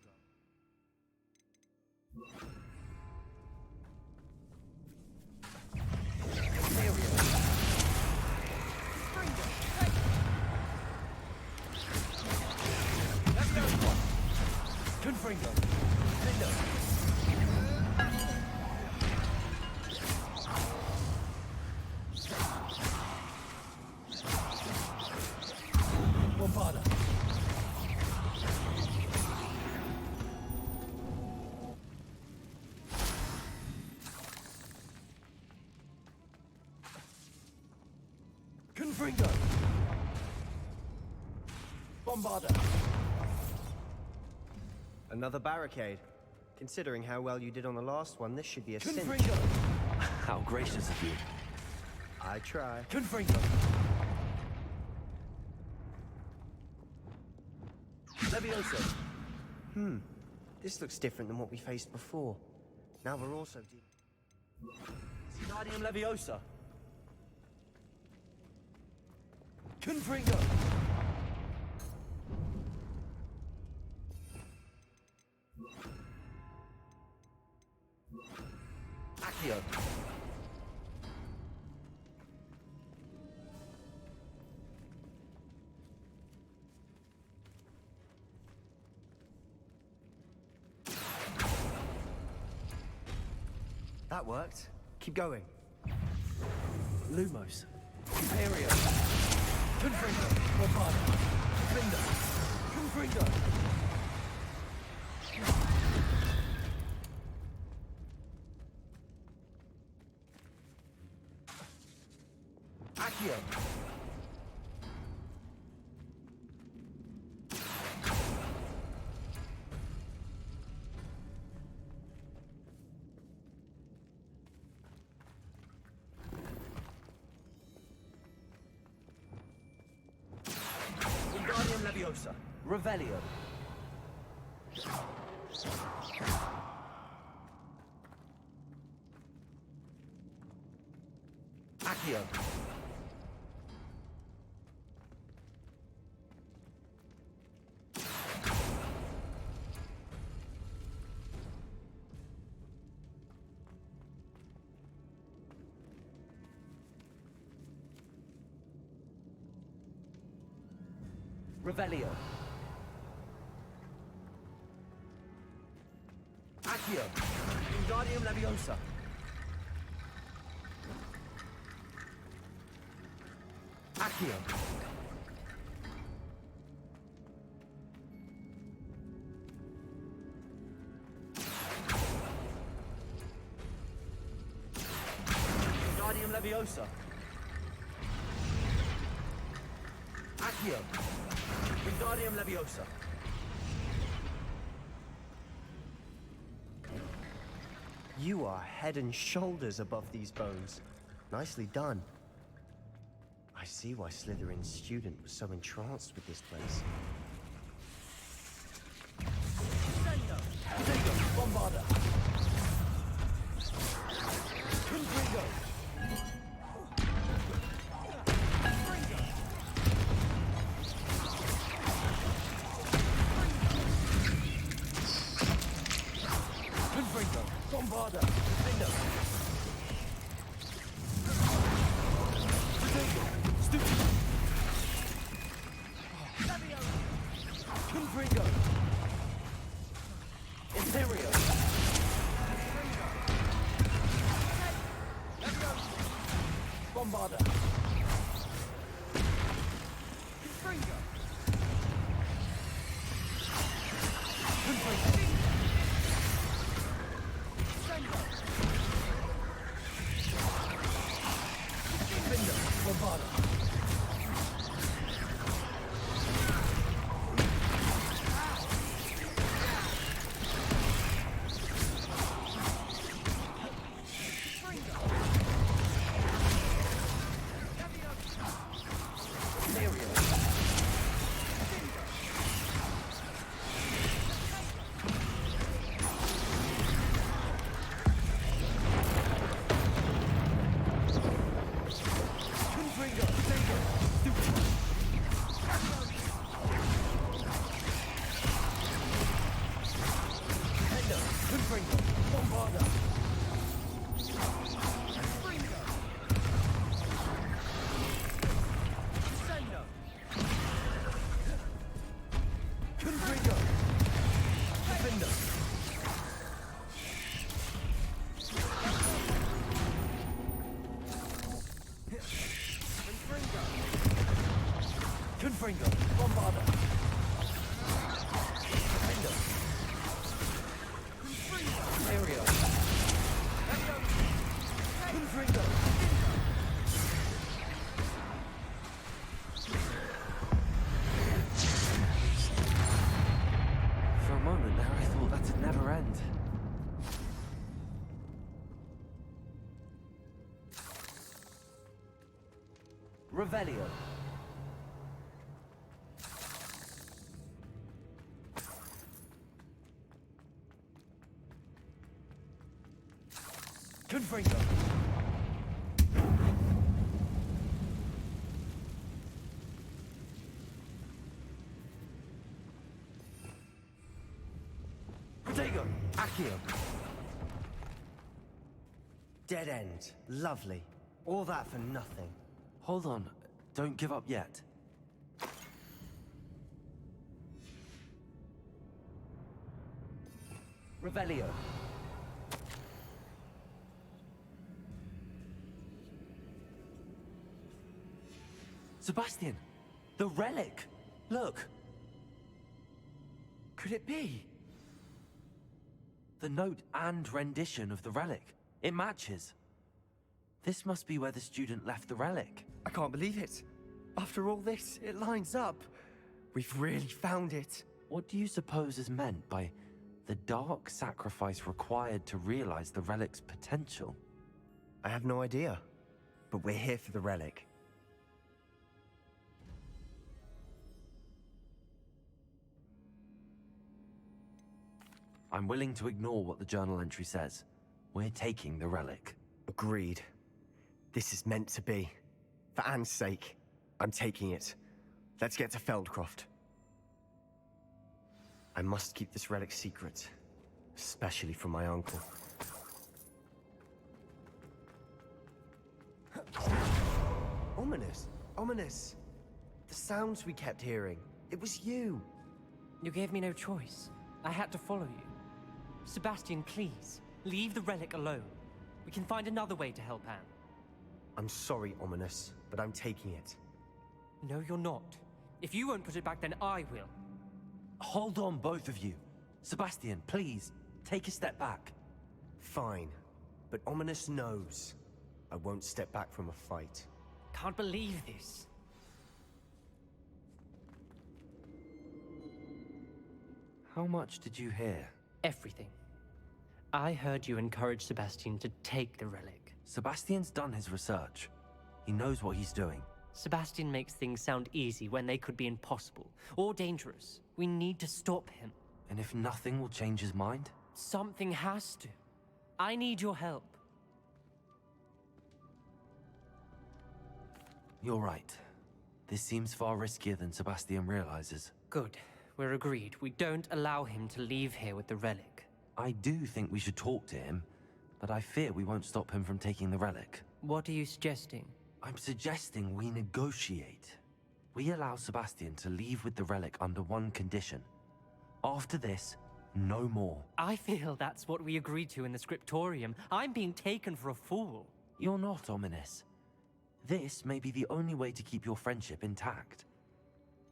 Speaker 1: Confringo. Lindo. Bombarda. Confringo. Bombarda.
Speaker 5: Another barricade. Considering how well you did on the last one, this should be a cinch.
Speaker 1: Confringo. How gracious of you.
Speaker 5: I try.
Speaker 1: Confringo. Leviosa.
Speaker 5: This looks different than what we faced before. Now we're also
Speaker 1: Wingardium Leviosa. Confringo. Accio.
Speaker 5: That worked. Keep going.
Speaker 1: Lumos. Imperio. Confringo. Bombarda. Defender. Confringo. Accio. Wingardium Leviosa. Revelio. Accio. Revelio. Accio. Wingardium Leviosa. Accio. Wingardium Leviosa. Accio. Wingardium Leviosa.
Speaker 5: You are head and shoulders above these bones. Nicely done. I see why Slytherin's student was so entranced with this place.
Speaker 1: Bombarda. Confringo. Confringo. Bombarda. Defender. Stupid. Confringo. Imperio. Bombarda. Confringo. Confringo. Defender. Bombarda. Confringo. Bombarda. Defender. Imperio. Confringo. For a moment there, I thought that'd never end. Revelio. Confringo. Protego. Accio.
Speaker 5: Dead end. Lovely. All that for nothing.
Speaker 1: Hold on. Don't give up yet.
Speaker 5: Revelio.
Speaker 1: Sebastian! The relic! Look!
Speaker 5: Could it be?
Speaker 1: The note and rendition of the relic. It matches. This must be where the student left the relic.
Speaker 5: I can't believe it. After all this, it lines up. We've really found it.
Speaker 1: What do you suppose is meant by the dark sacrifice required to realize the relic's potential?
Speaker 5: I have no idea, but we're here for the relic.
Speaker 1: I'm willing to ignore what the journal entry says. We're taking the relic.
Speaker 5: Agreed. This is meant to be. For Anne's sake, I'm taking it. Let's get to Feldcroft. I must keep this relic secret, especially from my uncle. Ominous! Ominous! The sounds we kept hearing. It was you!
Speaker 8: You gave me no choice. I had to follow you. Sebastian, please, leave the relic alone. We can find another way to help Anne.
Speaker 5: I'm sorry, Ominous, but I'm taking it.
Speaker 8: No, you're not. If you won't put it back, then I will.
Speaker 1: Hold on, both of you. Sebastian, please, take a step back.
Speaker 5: Fine, but Ominous knows. I won't step back from a fight.
Speaker 8: Can't believe this.
Speaker 1: How much did you hear?
Speaker 8: Everything. I heard you encourage Sebastian to take the relic.
Speaker 1: Sebastian's done his research. He knows what he's doing.
Speaker 8: Sebastian makes things sound easy when they could be impossible or dangerous. We need to stop him.
Speaker 1: And if nothing will change his mind?
Speaker 8: Something has to. I need your help.
Speaker 1: You're right. This seems far riskier than Sebastian realizes.
Speaker 8: Good. We're agreed. We don't allow him to leave here with the relic.
Speaker 1: I do think we should talk to him, but I fear we won't stop him from taking the relic.
Speaker 8: What are you suggesting?
Speaker 1: I'm suggesting we negotiate. We allow Sebastian to leave with the relic under one condition. After this, no more.
Speaker 8: I feel that's what we agreed to in the scriptorium. I'm being taken for a fool.
Speaker 1: You're not, Ominous. This may be the only way to keep your friendship intact.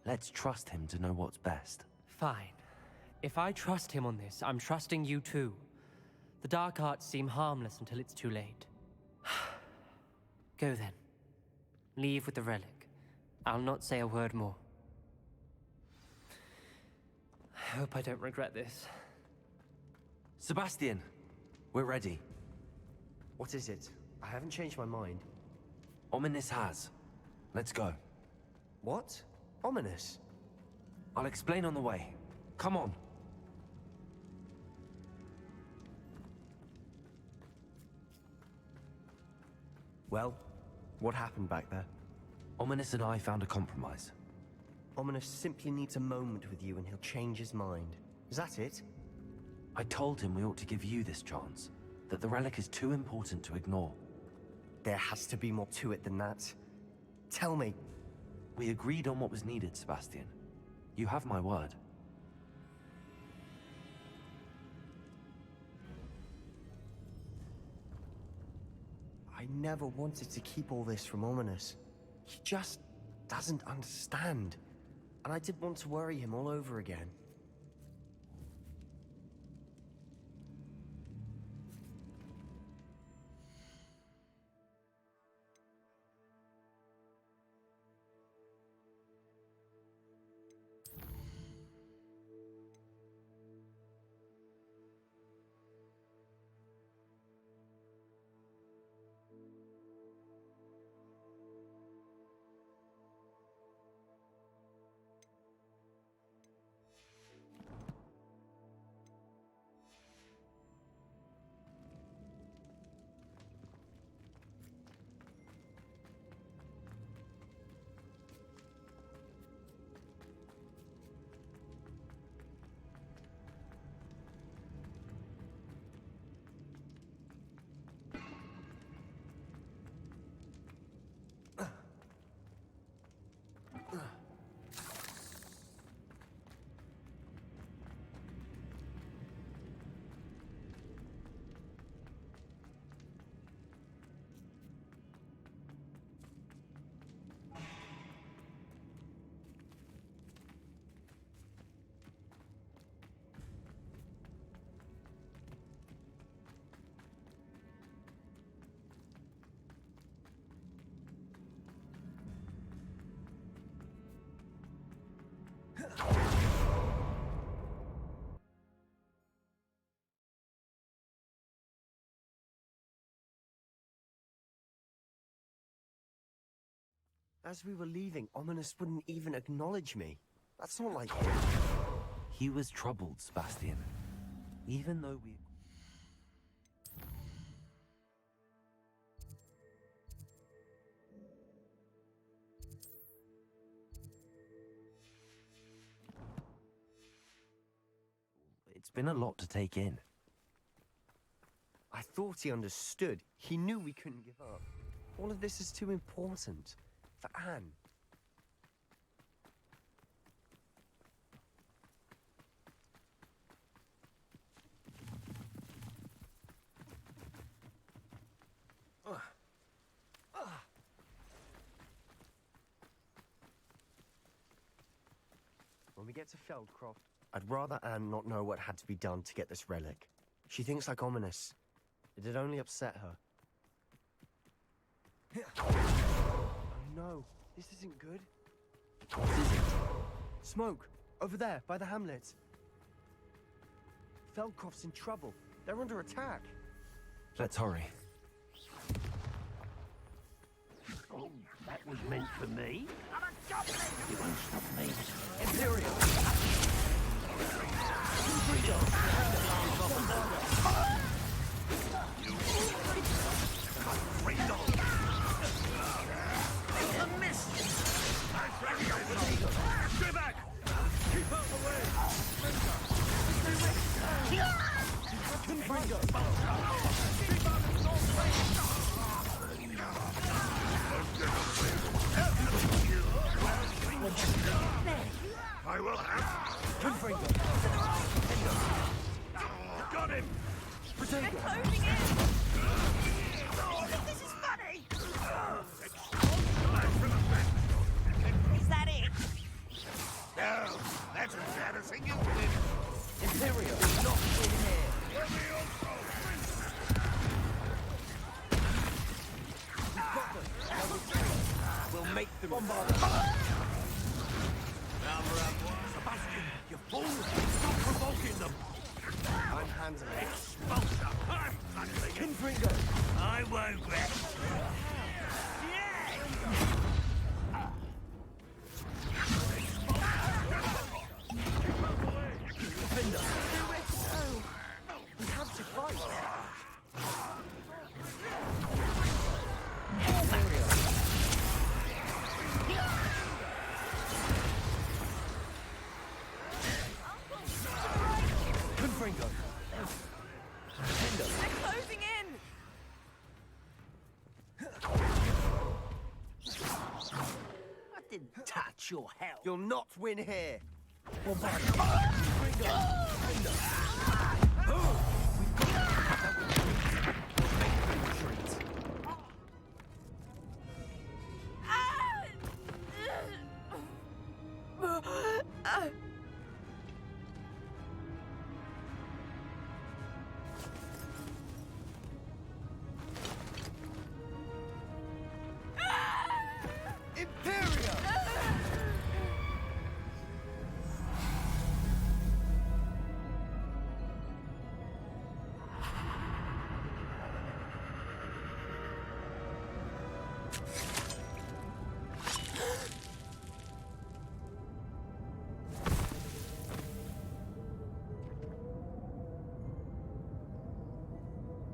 Speaker 1: Let's trust him to know what's best.
Speaker 8: Fine. If I trust him on this, I'm trusting you too. The dark arts seem harmless until it's too late. Go then. Leave with the relic. I'll not say a word more. I hope I don't regret this.
Speaker 1: Sebastian, we're ready.
Speaker 5: What is it? I haven't changed my mind.
Speaker 1: Ominous has. Let's go.
Speaker 5: What? Ominous?
Speaker 1: I'll explain on the way. Come on.
Speaker 5: Well, what happened back there?
Speaker 1: Ominous and I found a compromise.
Speaker 5: Ominous simply needs a moment with you and he'll change his mind. Is that it?
Speaker 1: I told him we ought to give you this chance, that the relic is too important to ignore.
Speaker 5: There has to be more to it than that. Tell me.
Speaker 1: We agreed on what was needed, Sebastian. You have my word.
Speaker 5: I never wanted to keep all this from Ominous. He just doesn't understand. And I didn't want to worry him all over again. As we were leaving, Ominous wouldn't even acknowledge me. That's not like him.
Speaker 1: He was troubled, Sebastian. Even though we... It's been a lot to take in.
Speaker 5: I thought he understood. He knew we couldn't give up. All of this is too important. For Anne. When we get to Feldcroft, I'd rather Anne not know what had to be done to get this relic. She thinks like Ominous. It'd only upset her. Oh no, this isn't good.
Speaker 1: What is it?
Speaker 5: Smoke, over there, by the hamlet. Feldcroft's in trouble. They're under attack.
Speaker 1: Let's hurry.
Speaker 13: Oh, that was meant for me. I'm a goblin! You won't stop me.
Speaker 5: Imperial!
Speaker 13: A miss! Stay back! Keep out the way!
Speaker 14: I will have...
Speaker 13: Got him!
Speaker 16: They're closing in!
Speaker 7: You think this is funny? Is that it?
Speaker 14: No, that's embarrassing, isn't it?
Speaker 5: Imperial, not in here! We'll make them bombard.
Speaker 13: Sebastian, you fool! Stop provoking them!
Speaker 5: I'm handling it.
Speaker 13: Expulsor! I'm handling it!
Speaker 5: Confringo!
Speaker 13: I won't rest!
Speaker 5: Defender! We have to fight! Confringo! Defender!
Speaker 16: They're closing in!
Speaker 13: I didn't touch your health.
Speaker 5: You'll not win here!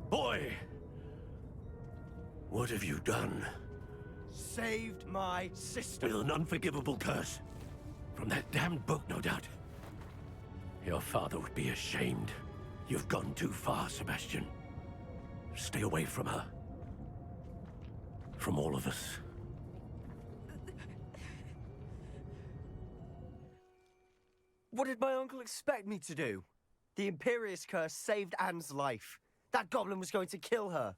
Speaker 11: Boy! What have you done?
Speaker 5: Saved my sister!
Speaker 11: With an unforgivable curse. From that damned book, no doubt. Your father would be ashamed. You've gone too far, Sebastian. Stay away from her. From all of us.
Speaker 5: What did my uncle expect me to do? The Imperious curse saved Anne's life. That goblin was going to kill her.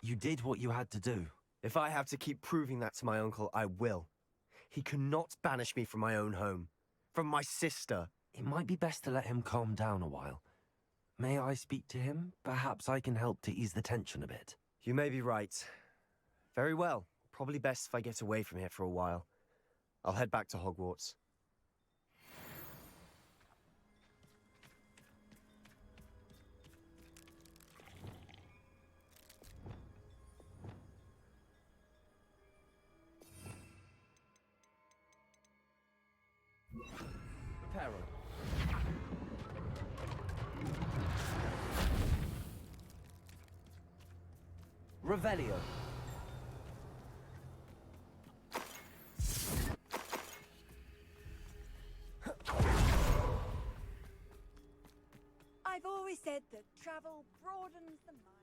Speaker 1: You did what you had to do.
Speaker 5: If I have to keep proving that to my uncle, I will. He cannot banish me from my own home. From my sister.
Speaker 1: It might be best to let him calm down a while. May I speak to him? Perhaps I can help to ease the tension a bit.
Speaker 5: You may be right. Very well. Probably best if I get away from here for a while. I'll head back to Hogwarts.
Speaker 1: Peril. Revelio.
Speaker 4: I've always said that travel broadens the mind.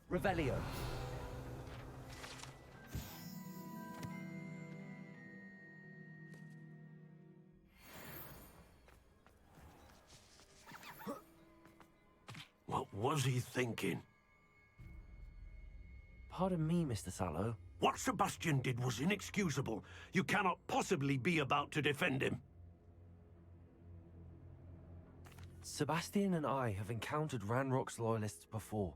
Speaker 1: Revelio.
Speaker 11: What was he thinking?
Speaker 1: Pardon me, Mr. Sallow.
Speaker 11: What Sebastian did was inexcusable. You cannot possibly be about to defend him.
Speaker 1: Sebastian and I have encountered Ranrock's loyalists before.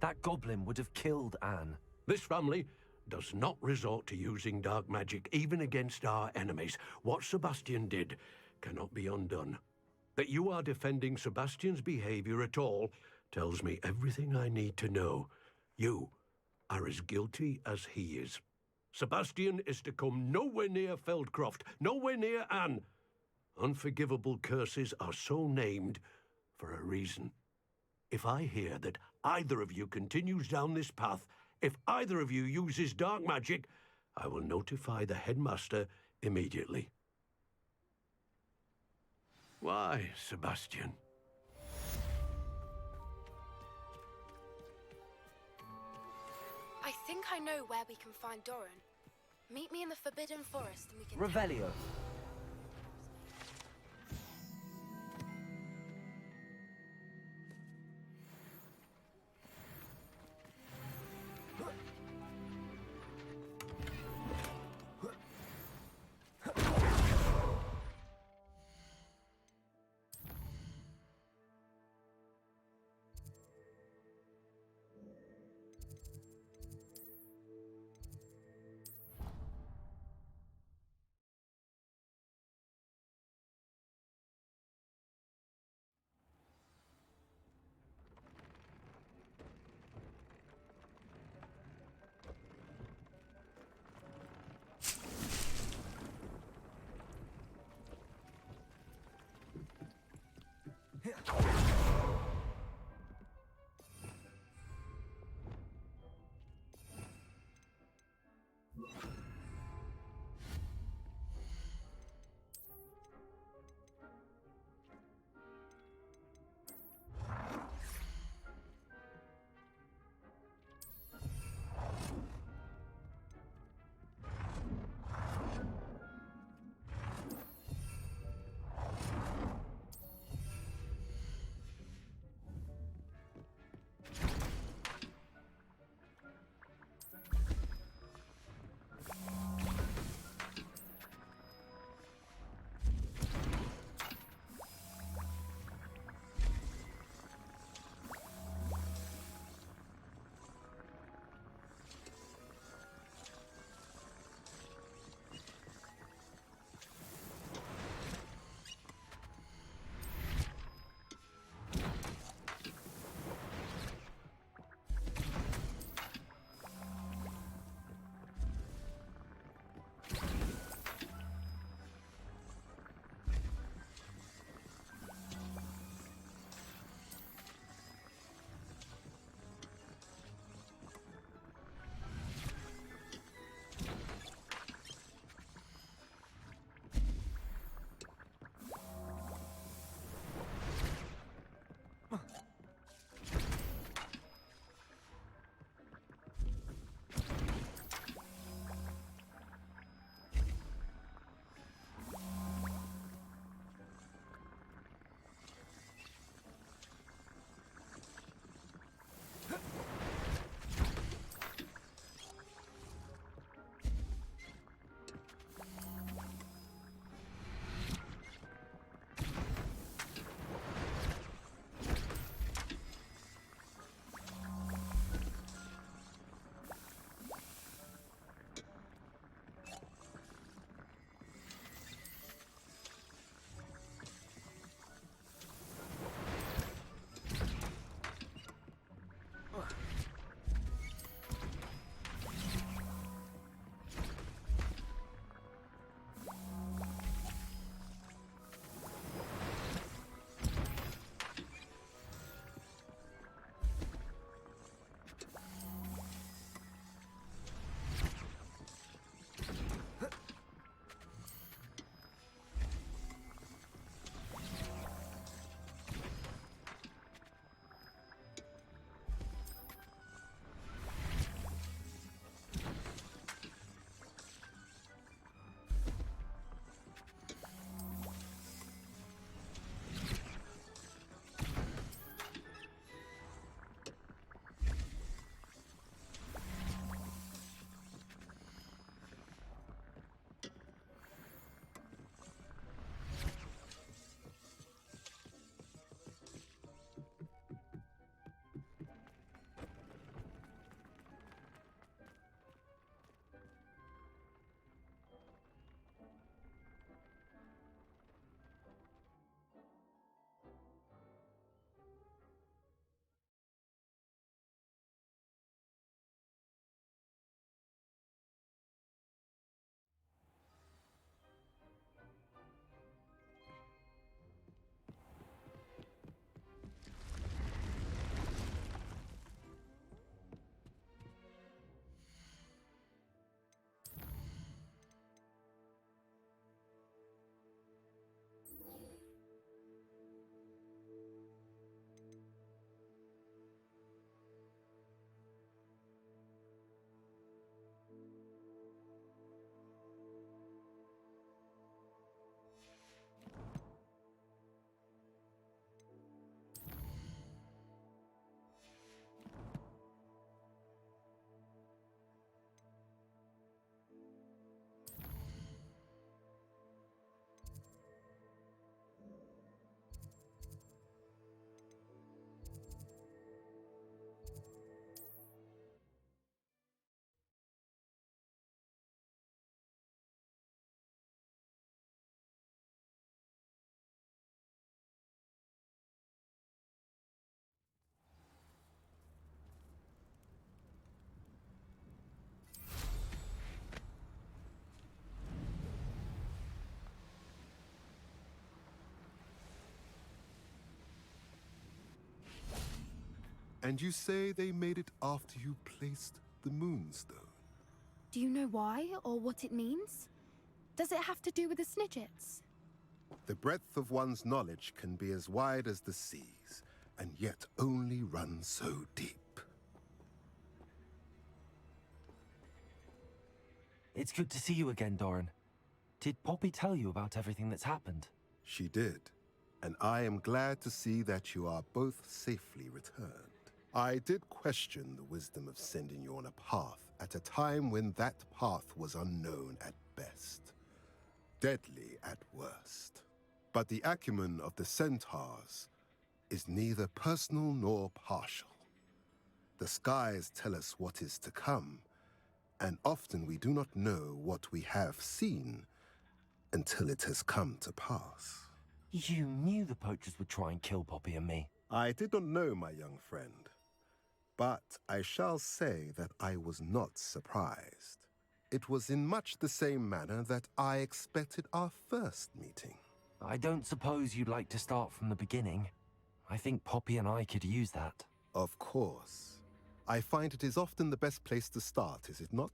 Speaker 1: That goblin would have killed Anne.
Speaker 11: This family does not resort to using dark magic even against our enemies. What Sebastian did cannot be undone. That you are defending Sebastian's behavior at all tells me everything I need to know. You are as guilty as he is. Sebastian is to come nowhere near Feldcroft, nowhere near Anne. Unforgivable curses are so named for a reason. If I hear that either of you continues down this path, if either of you uses dark magic, I will notify the headmaster immediately. Why, Sebastian?
Speaker 17: I think I know where we can find Doran. Meet me in the Forbidden Forest and we can...
Speaker 1: Revelio.
Speaker 3: And you say they made it after you placed the moonstone?
Speaker 17: Do you know why or what it means? Does it have to do with the Snidgets?
Speaker 3: The breadth of one's knowledge can be as wide as the seas, and yet only run so deep.
Speaker 1: It's good to see you again, Doran. Did Poppy tell you about everything that's happened?
Speaker 3: She did, and I am glad to see that you are both safely returned. I did question the wisdom of sending you on a path at a time when that path was unknown at best, deadly at worst. But the acumen of the centaurs is neither personal nor partial. The skies tell us what is to come, and often we do not know what we have seen until it has come to pass.
Speaker 1: You knew the poachers would try and kill Poppy and me.
Speaker 3: I did not know, my young friend, but I shall say that I was not surprised. It was in much the same manner that I expected our first meeting.
Speaker 1: I don't suppose you'd like to start from the beginning. I think Poppy and I could use that.
Speaker 3: Of course. I find it is often the best place to start, is it not?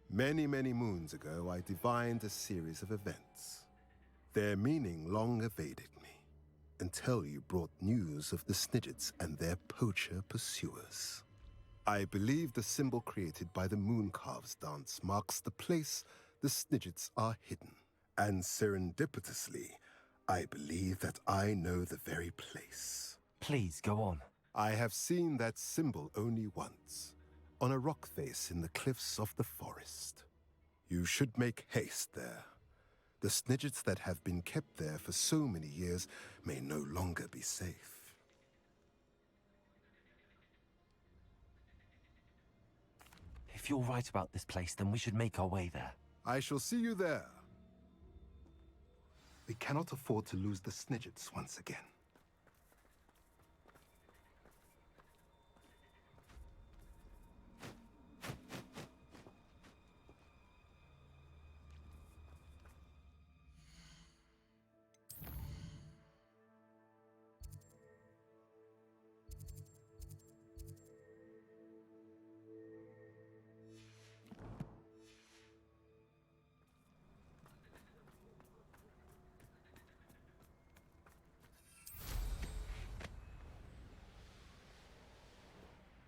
Speaker 3: Many, many moons ago, I divined a series of events. Their meaning long evaded me, until you brought news of the Snidgets and their poacher pursuers. I believe the symbol created by the Mooncalves dance marks the place the Snidgets are hidden. And serendipitously, I believe that I know the very place.
Speaker 1: Please, go on.
Speaker 3: I have seen that symbol only once, on a rock face in the cliffs of the forest. You should make haste there. The Snidgets that have been kept there for so many years may no longer be safe.
Speaker 1: If you're right about this place, then we should make our way there.
Speaker 3: I shall see you there. We cannot afford to lose the Snidgets once again.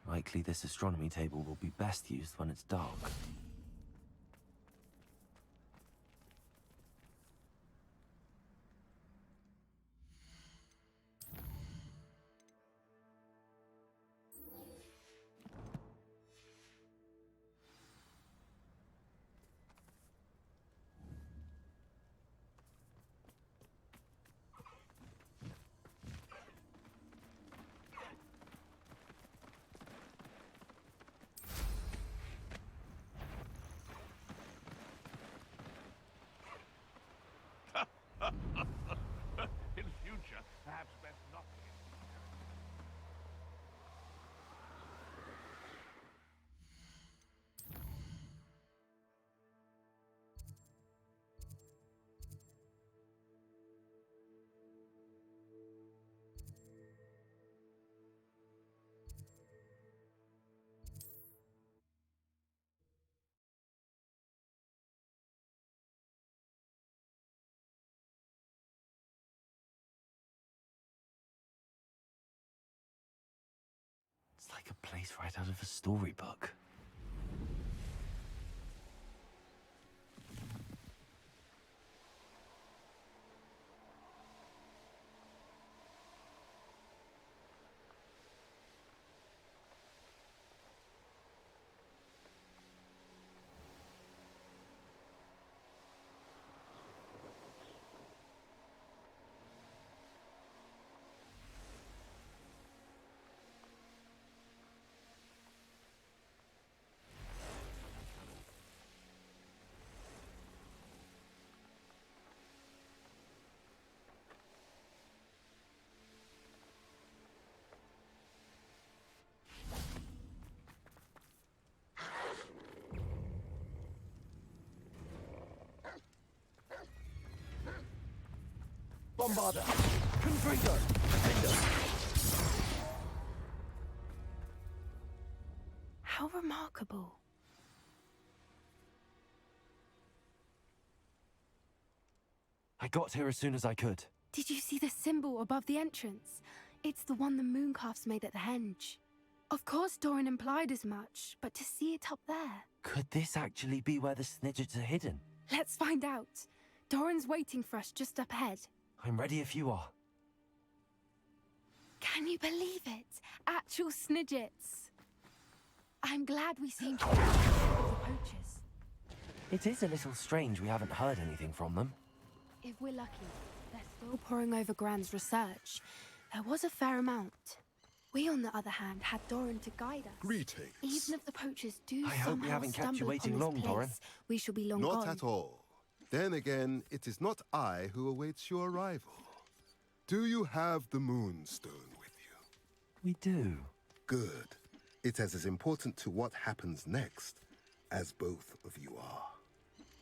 Speaker 1: Likely this astronomy table will be best used when it's dark.
Speaker 14: In future, perhaps best not to get too carried
Speaker 1: It's like a place right out of a storybook.
Speaker 13: Bombarder! Confringo! Defender!
Speaker 17: remarkable.
Speaker 1: I got here as soon as I could.
Speaker 17: Did you see the symbol above the entrance? It's the one the mooncalfs made at the henge. Of course Doran implied as much, but to see it up there...
Speaker 1: Could this actually be where the Snidgets are hidden?
Speaker 17: Let's find out. Doran's waiting for us just up ahead.
Speaker 1: I'm ready if you are.
Speaker 17: Can you believe it? Actual Snidgets. I'm glad we seem to be the poachers.
Speaker 1: It is a little strange we haven't heard anything from them.
Speaker 17: If we're lucky, they're still poring over Gran's research. There was a fair amount. We, on the other hand, had Doran to guide us.
Speaker 3: Greetings.
Speaker 17: Even if the poachers do
Speaker 1: I hope we
Speaker 17: somehow
Speaker 1: haven't kept you
Speaker 17: stumble
Speaker 1: waiting
Speaker 17: upon
Speaker 1: long,
Speaker 17: this
Speaker 1: Doran.
Speaker 17: place, we shall be long
Speaker 3: Not
Speaker 17: gone.
Speaker 3: at all. Then again, it is not I who awaits your arrival. Do you have the Moonstone with you?
Speaker 1: We do.
Speaker 3: Good. It is as important to what happens next as both of you are.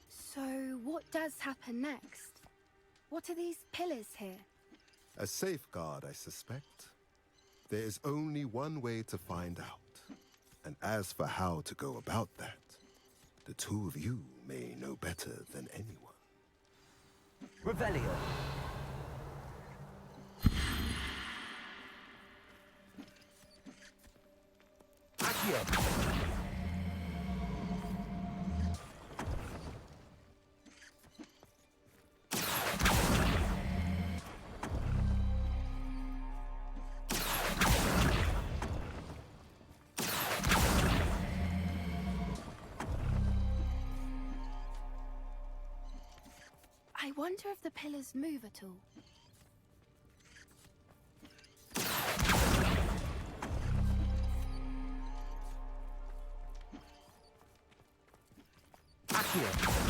Speaker 17: So, what does happen next? What are these pillars here?
Speaker 3: A safeguard, I suspect. There is only one way to find out. And as for how to go about that, the two of you may know better than anyone.
Speaker 1: Revelio. Accio.
Speaker 17: I wonder if the pillars move at all.
Speaker 1: Accio.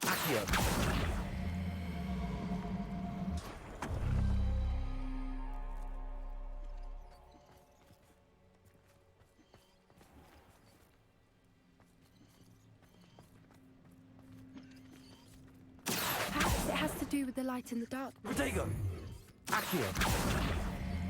Speaker 1: Accio.
Speaker 17: Perhaps it has to do with the light in the darkness.
Speaker 1: Protego. Accio.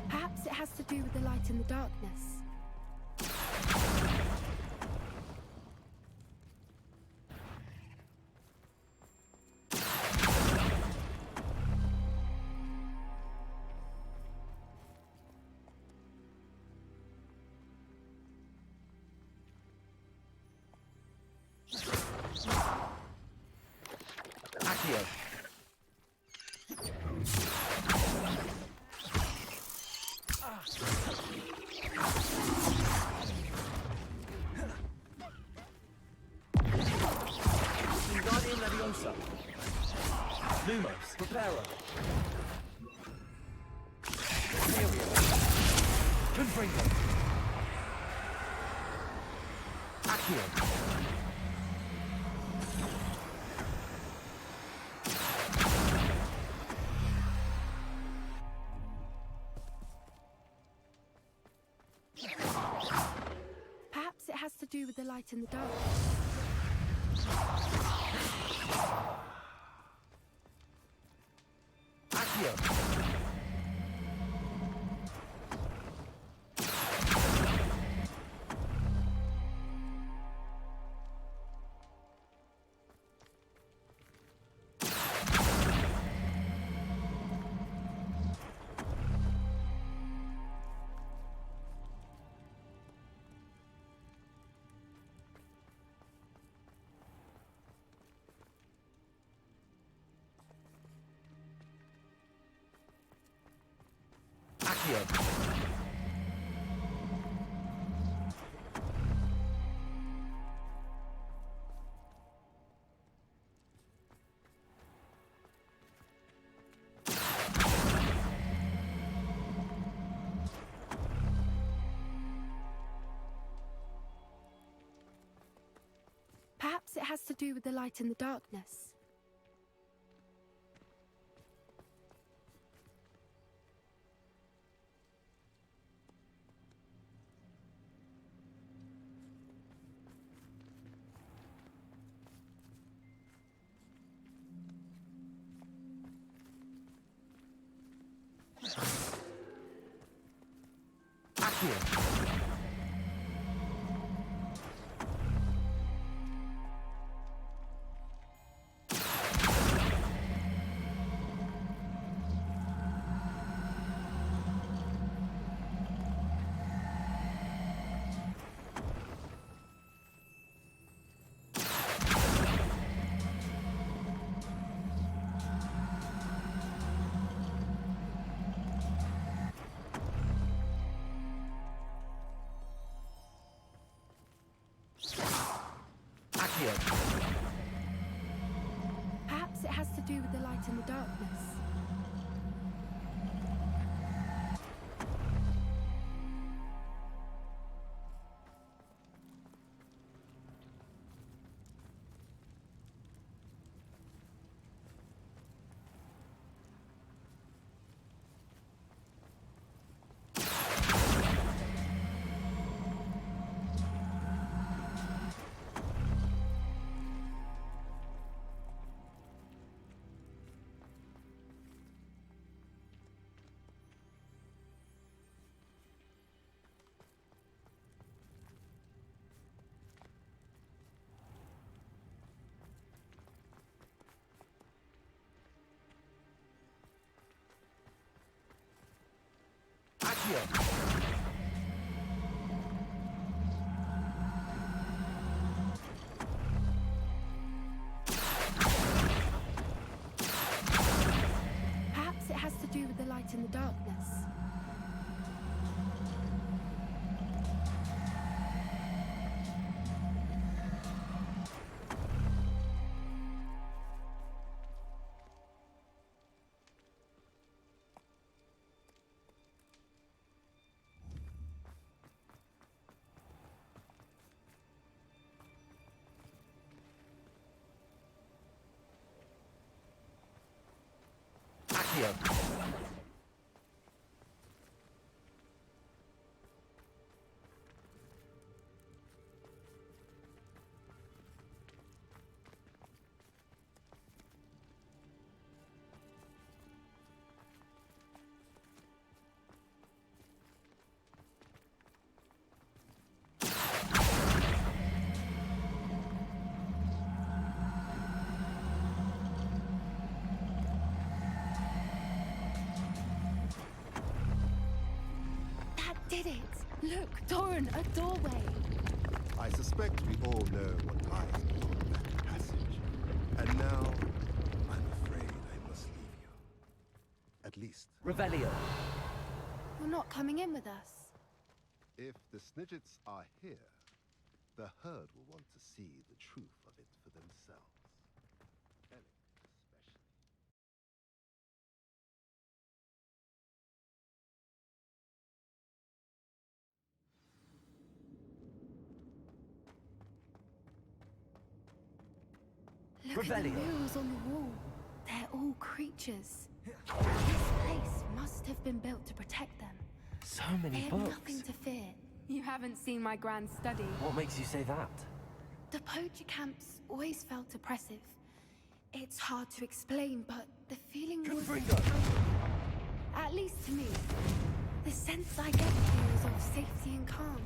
Speaker 17: Perhaps it has to do with the light in the darkness.
Speaker 1: Accio. Wingardium Leviosa. Lumos, Preparo. Confringo. Accio.
Speaker 17: Perhaps it has to light in the dark.
Speaker 1: Accio! Accio!
Speaker 17: Perhaps it has to do with the light in the darkness.
Speaker 1: Accio!
Speaker 17: Perhaps it has to do with the light in the darkness.
Speaker 1: Accio!
Speaker 17: Perhaps it has to do with the light in the darkness.
Speaker 1: Accio!
Speaker 17: Did it! Look, Doran, a doorway!
Speaker 3: I suspect we all know what lies beyond that passage. And now, I'm afraid I must leave you. At least,
Speaker 1: Revelio!
Speaker 17: You're not coming in with us.
Speaker 3: if the Snidgets are here, the herd will want to see the truth of it for themselves. Elec especially.
Speaker 17: Look at the murals on the wall. They're all creatures. This place must have been built to protect them.
Speaker 1: So many
Speaker 17: They have
Speaker 1: books.
Speaker 17: nothing to fear. You haven't seen my grand study.
Speaker 1: What makes you say that?
Speaker 17: The poacher camps always felt oppressive. It's hard to explain, but the feeling was... At least to me. The sense I get here is of safety and calm.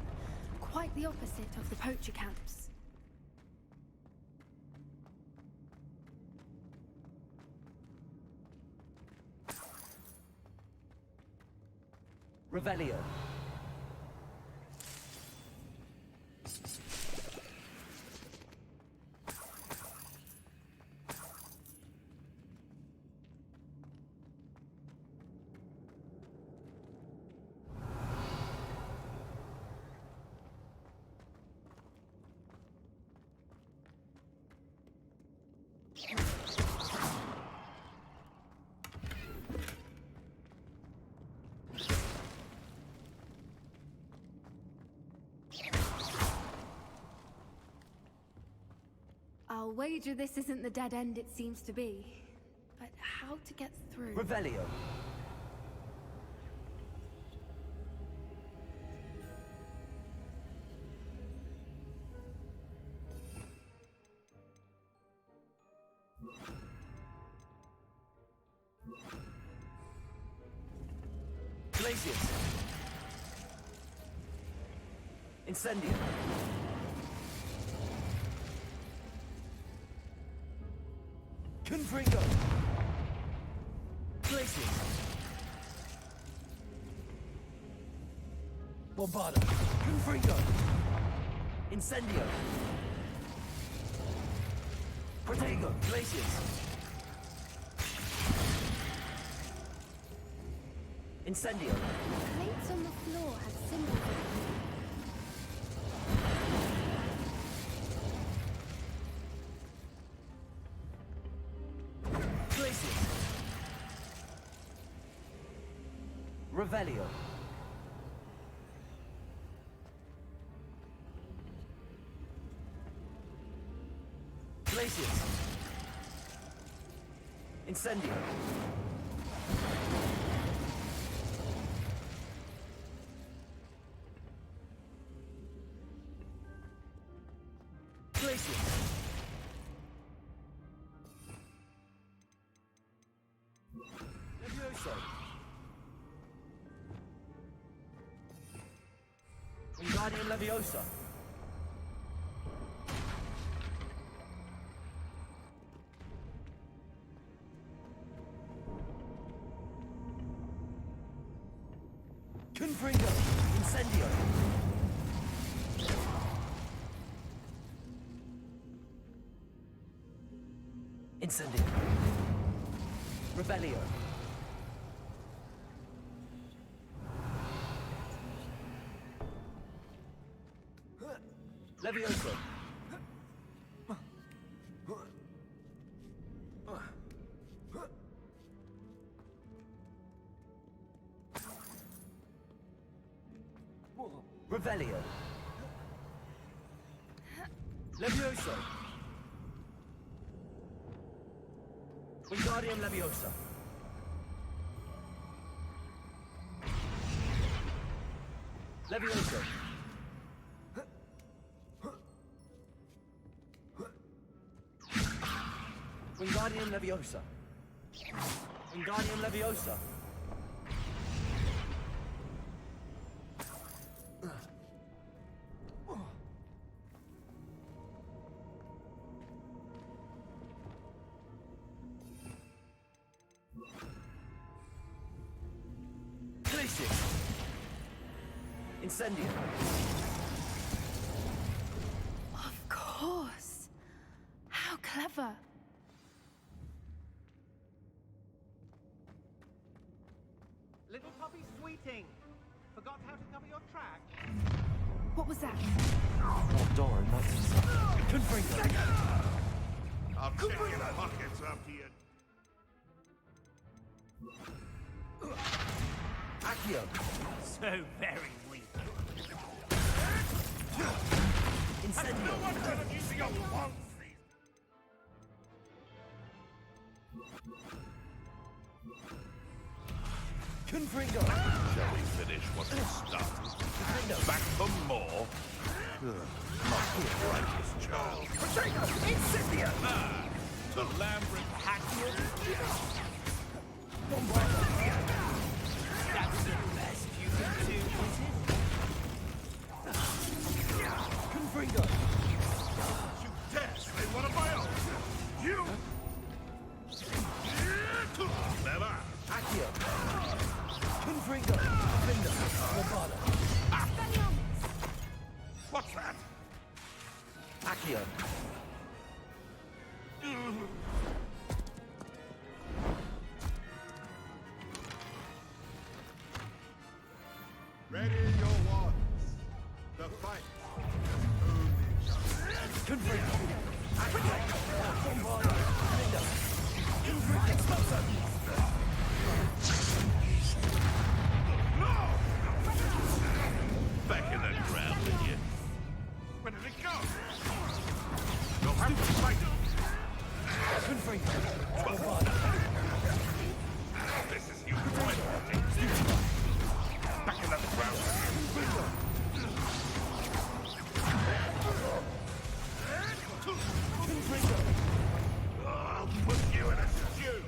Speaker 17: Quite the opposite of the poacher camps.
Speaker 1: Revelio.
Speaker 17: I'll wager this isn't the dead end it seems to be. But how to get through?
Speaker 1: Revelio. Glacius. Incendio. Confringo. Glacius. Bombarda. Confringo. Incendio. Protego. Glacius. Incendio.
Speaker 17: Plates on the floor have symbols of them.
Speaker 1: Glacius. Revelio. Glacius. Incendio. Glacius. Levioso. Wingardium Leviosa. Confringo. Incendio. Incendio. Revelio. Levioso. Revelio. Levioso. Wingardium Leviosa. Levioso. Wingardium Leviosa. Wingardium Leviosa. Glacius. Incendio.
Speaker 17: Of course. How clever.
Speaker 2: Little puppy sweeting. Forgot how to cover your track?
Speaker 17: What was that?
Speaker 1: Oh, Doran, that's... Confringo.
Speaker 14: I'll check your pockets after you.
Speaker 1: Accio.
Speaker 13: So very weak.
Speaker 1: Incendio.
Speaker 14: No one's gonna use your once. Confringo! Shall we finish what we started? Back for more? Not the brightest child.
Speaker 13: Potato! Incendia!
Speaker 14: To Lambert Hackwood?
Speaker 13: That's the best you can do, is it? Confringo!
Speaker 14: You dare say one of my own? You! Never!
Speaker 13: Accio! Confringo! Finger! Bombada!
Speaker 14: What's that?
Speaker 13: Accio!
Speaker 3: Ready your wands. The fight.
Speaker 13: Confringo! Accio! Bombada! Finger! Confringo! Expulso!
Speaker 14: Back in the ground with you. Where did it go? You'll have to fight.
Speaker 13: Confringo! Bombada!
Speaker 14: This is you. Back in the ground with you.
Speaker 13: Confringo!
Speaker 14: I'll put you in a stew.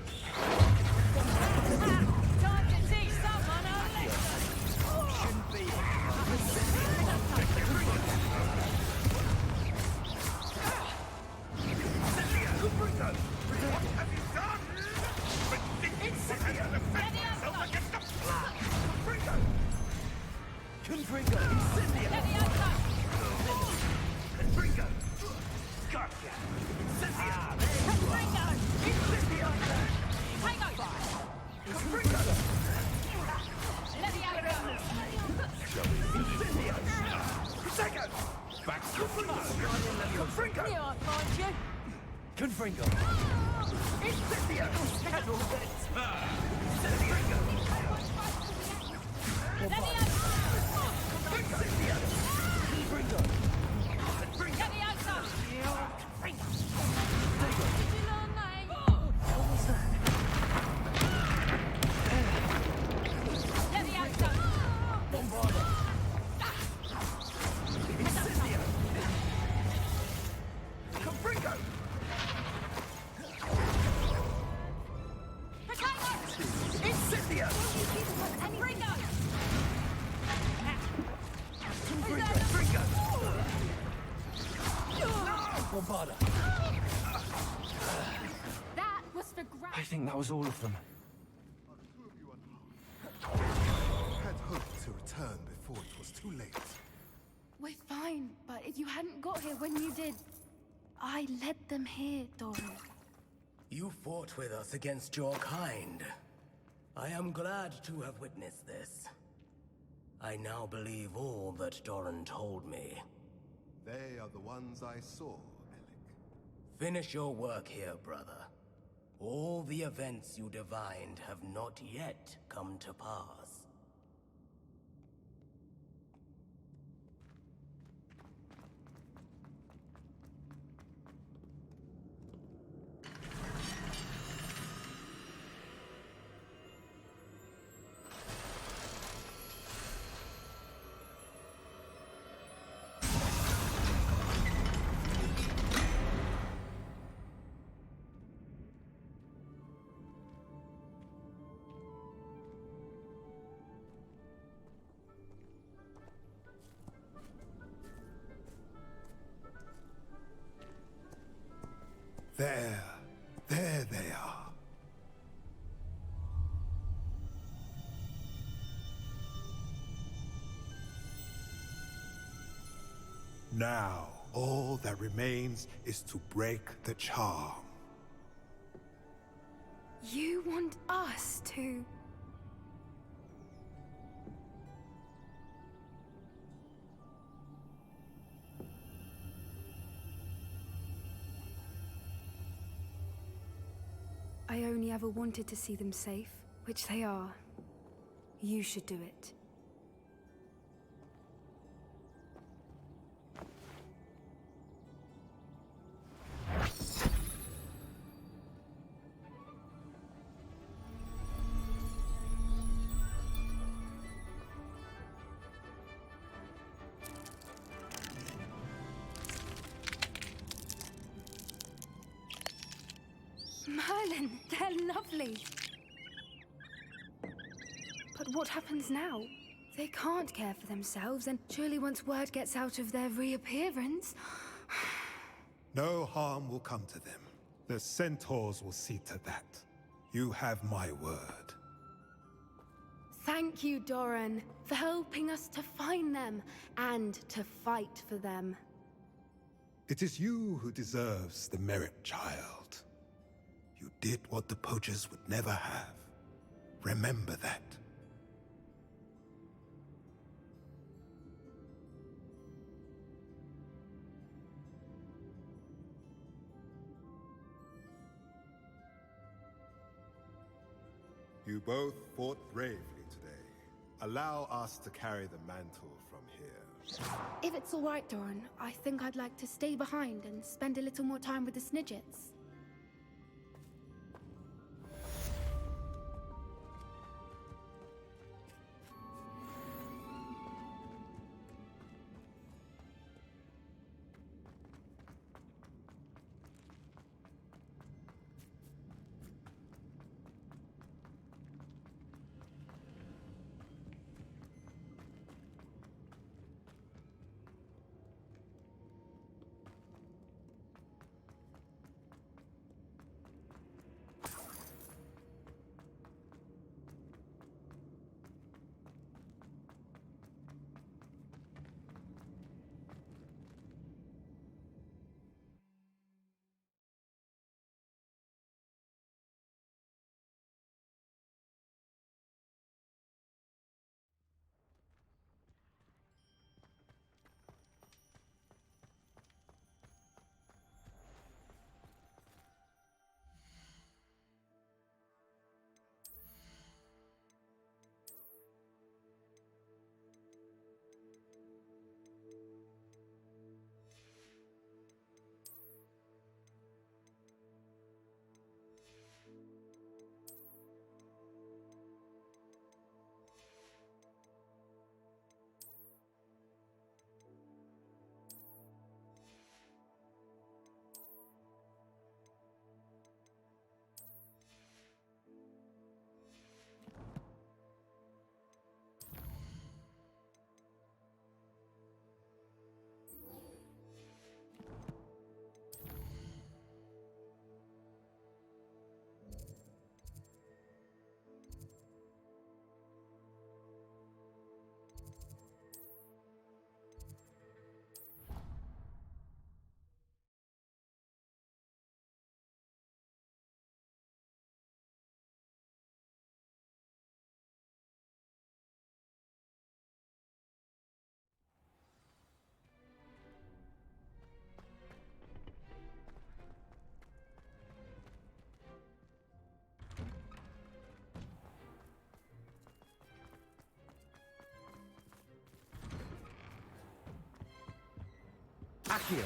Speaker 7: Time to teach someone a lesson.
Speaker 13: Shouldn't be.
Speaker 14: What have you done? Ridiculous! Defend yourself against the flood!
Speaker 13: Confringo! Incendia! Confringo! Gotcha! Incendia!
Speaker 7: Confringo!
Speaker 13: Incendia! Confringo! Incendia! Prosecco!
Speaker 14: Back to
Speaker 13: Confringo!
Speaker 7: Here I find you.
Speaker 13: Confringo! Incendia! Casual bits! Confringo! Incendia! Confringo! Confringo! What was that? Bombarda! Incendia! Confringo! Incendia! Confringo! Confringo! Bombarda!
Speaker 17: That was for
Speaker 1: I think that was all of them.
Speaker 3: Had hoped to return before it was too late.
Speaker 17: We're fine, but if you hadn't got here when you did, I led them here, Doran.
Speaker 18: You fought with us against your kind. I am glad to have witnessed this. I now believe all that Doran told me.
Speaker 3: They are the ones I saw, Alec.
Speaker 18: Finish your work here, brother. All the events you divined have not yet come to pass.
Speaker 3: There they are. Now, all that remains is to break the charm.
Speaker 17: You want us to... I only ever wanted to see them safe, which they are. You should do it. Merlin, they're lovely. But what happens now? They can't care for themselves, and surely once word gets out of their reappearance...
Speaker 19: No harm will come to them. The centaurs will see to that. You have my word.
Speaker 17: Thank you, Doran, for helping us to find them and to fight for them.
Speaker 19: It is you who deserves the merit, child. You did what the poachers would never have. Remember that. You both fought bravely today. Allow us to carry the mantle from here.
Speaker 17: If it's all right, Doran, I think I'd like to stay behind and spend a little more time with the Snidgets.
Speaker 1: Accio!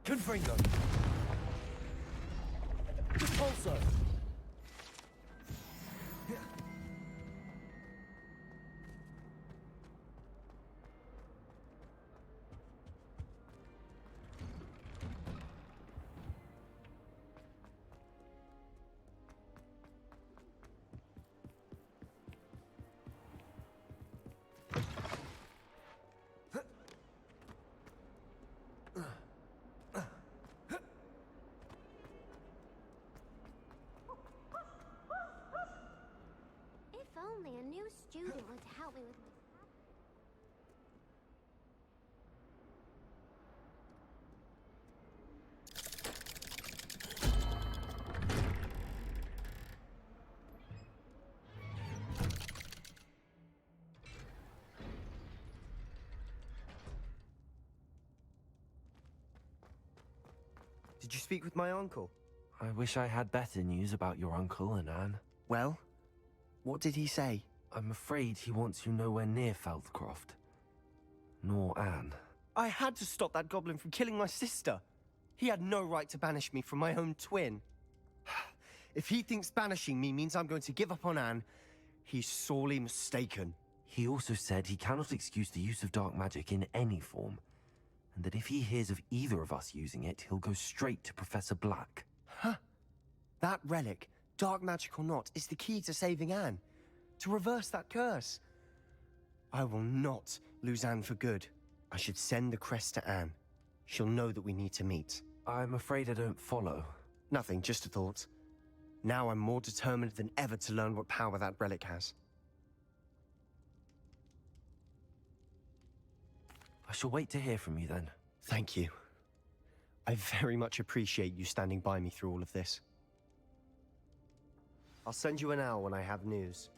Speaker 13: Confringo. Repulso.
Speaker 9: Only a new student were to help me with my...
Speaker 5: speak with my uncle?
Speaker 1: I wish I had better news about your uncle and Anne.
Speaker 5: Well, what did he say?
Speaker 1: I'm afraid he wants you nowhere near Feldcroft. Nor Anne.
Speaker 5: I had to stop that goblin from killing my sister. He had no right to banish me from my own twin. If he thinks banishing me means I'm going to give up on Anne, he's sorely mistaken.
Speaker 1: He also said he cannot excuse the use of dark magic in any form, and that if he hears of either of us using it, he'll go straight to Professor Black.
Speaker 5: Huh. That relic, dark magic or not, is the key to saving Anne. To reverse that curse. I will not lose Anne for good. I should send the crest to Anne. She'll know that we need to meet.
Speaker 1: I'm afraid I don't follow.
Speaker 5: Nothing, just a thought. Now I'm more determined than ever to learn what power that relic has.
Speaker 1: I shall wait to hear from you then.
Speaker 5: Thank you. I very much appreciate you standing by me through all of this. I'll send you an owl when I have news.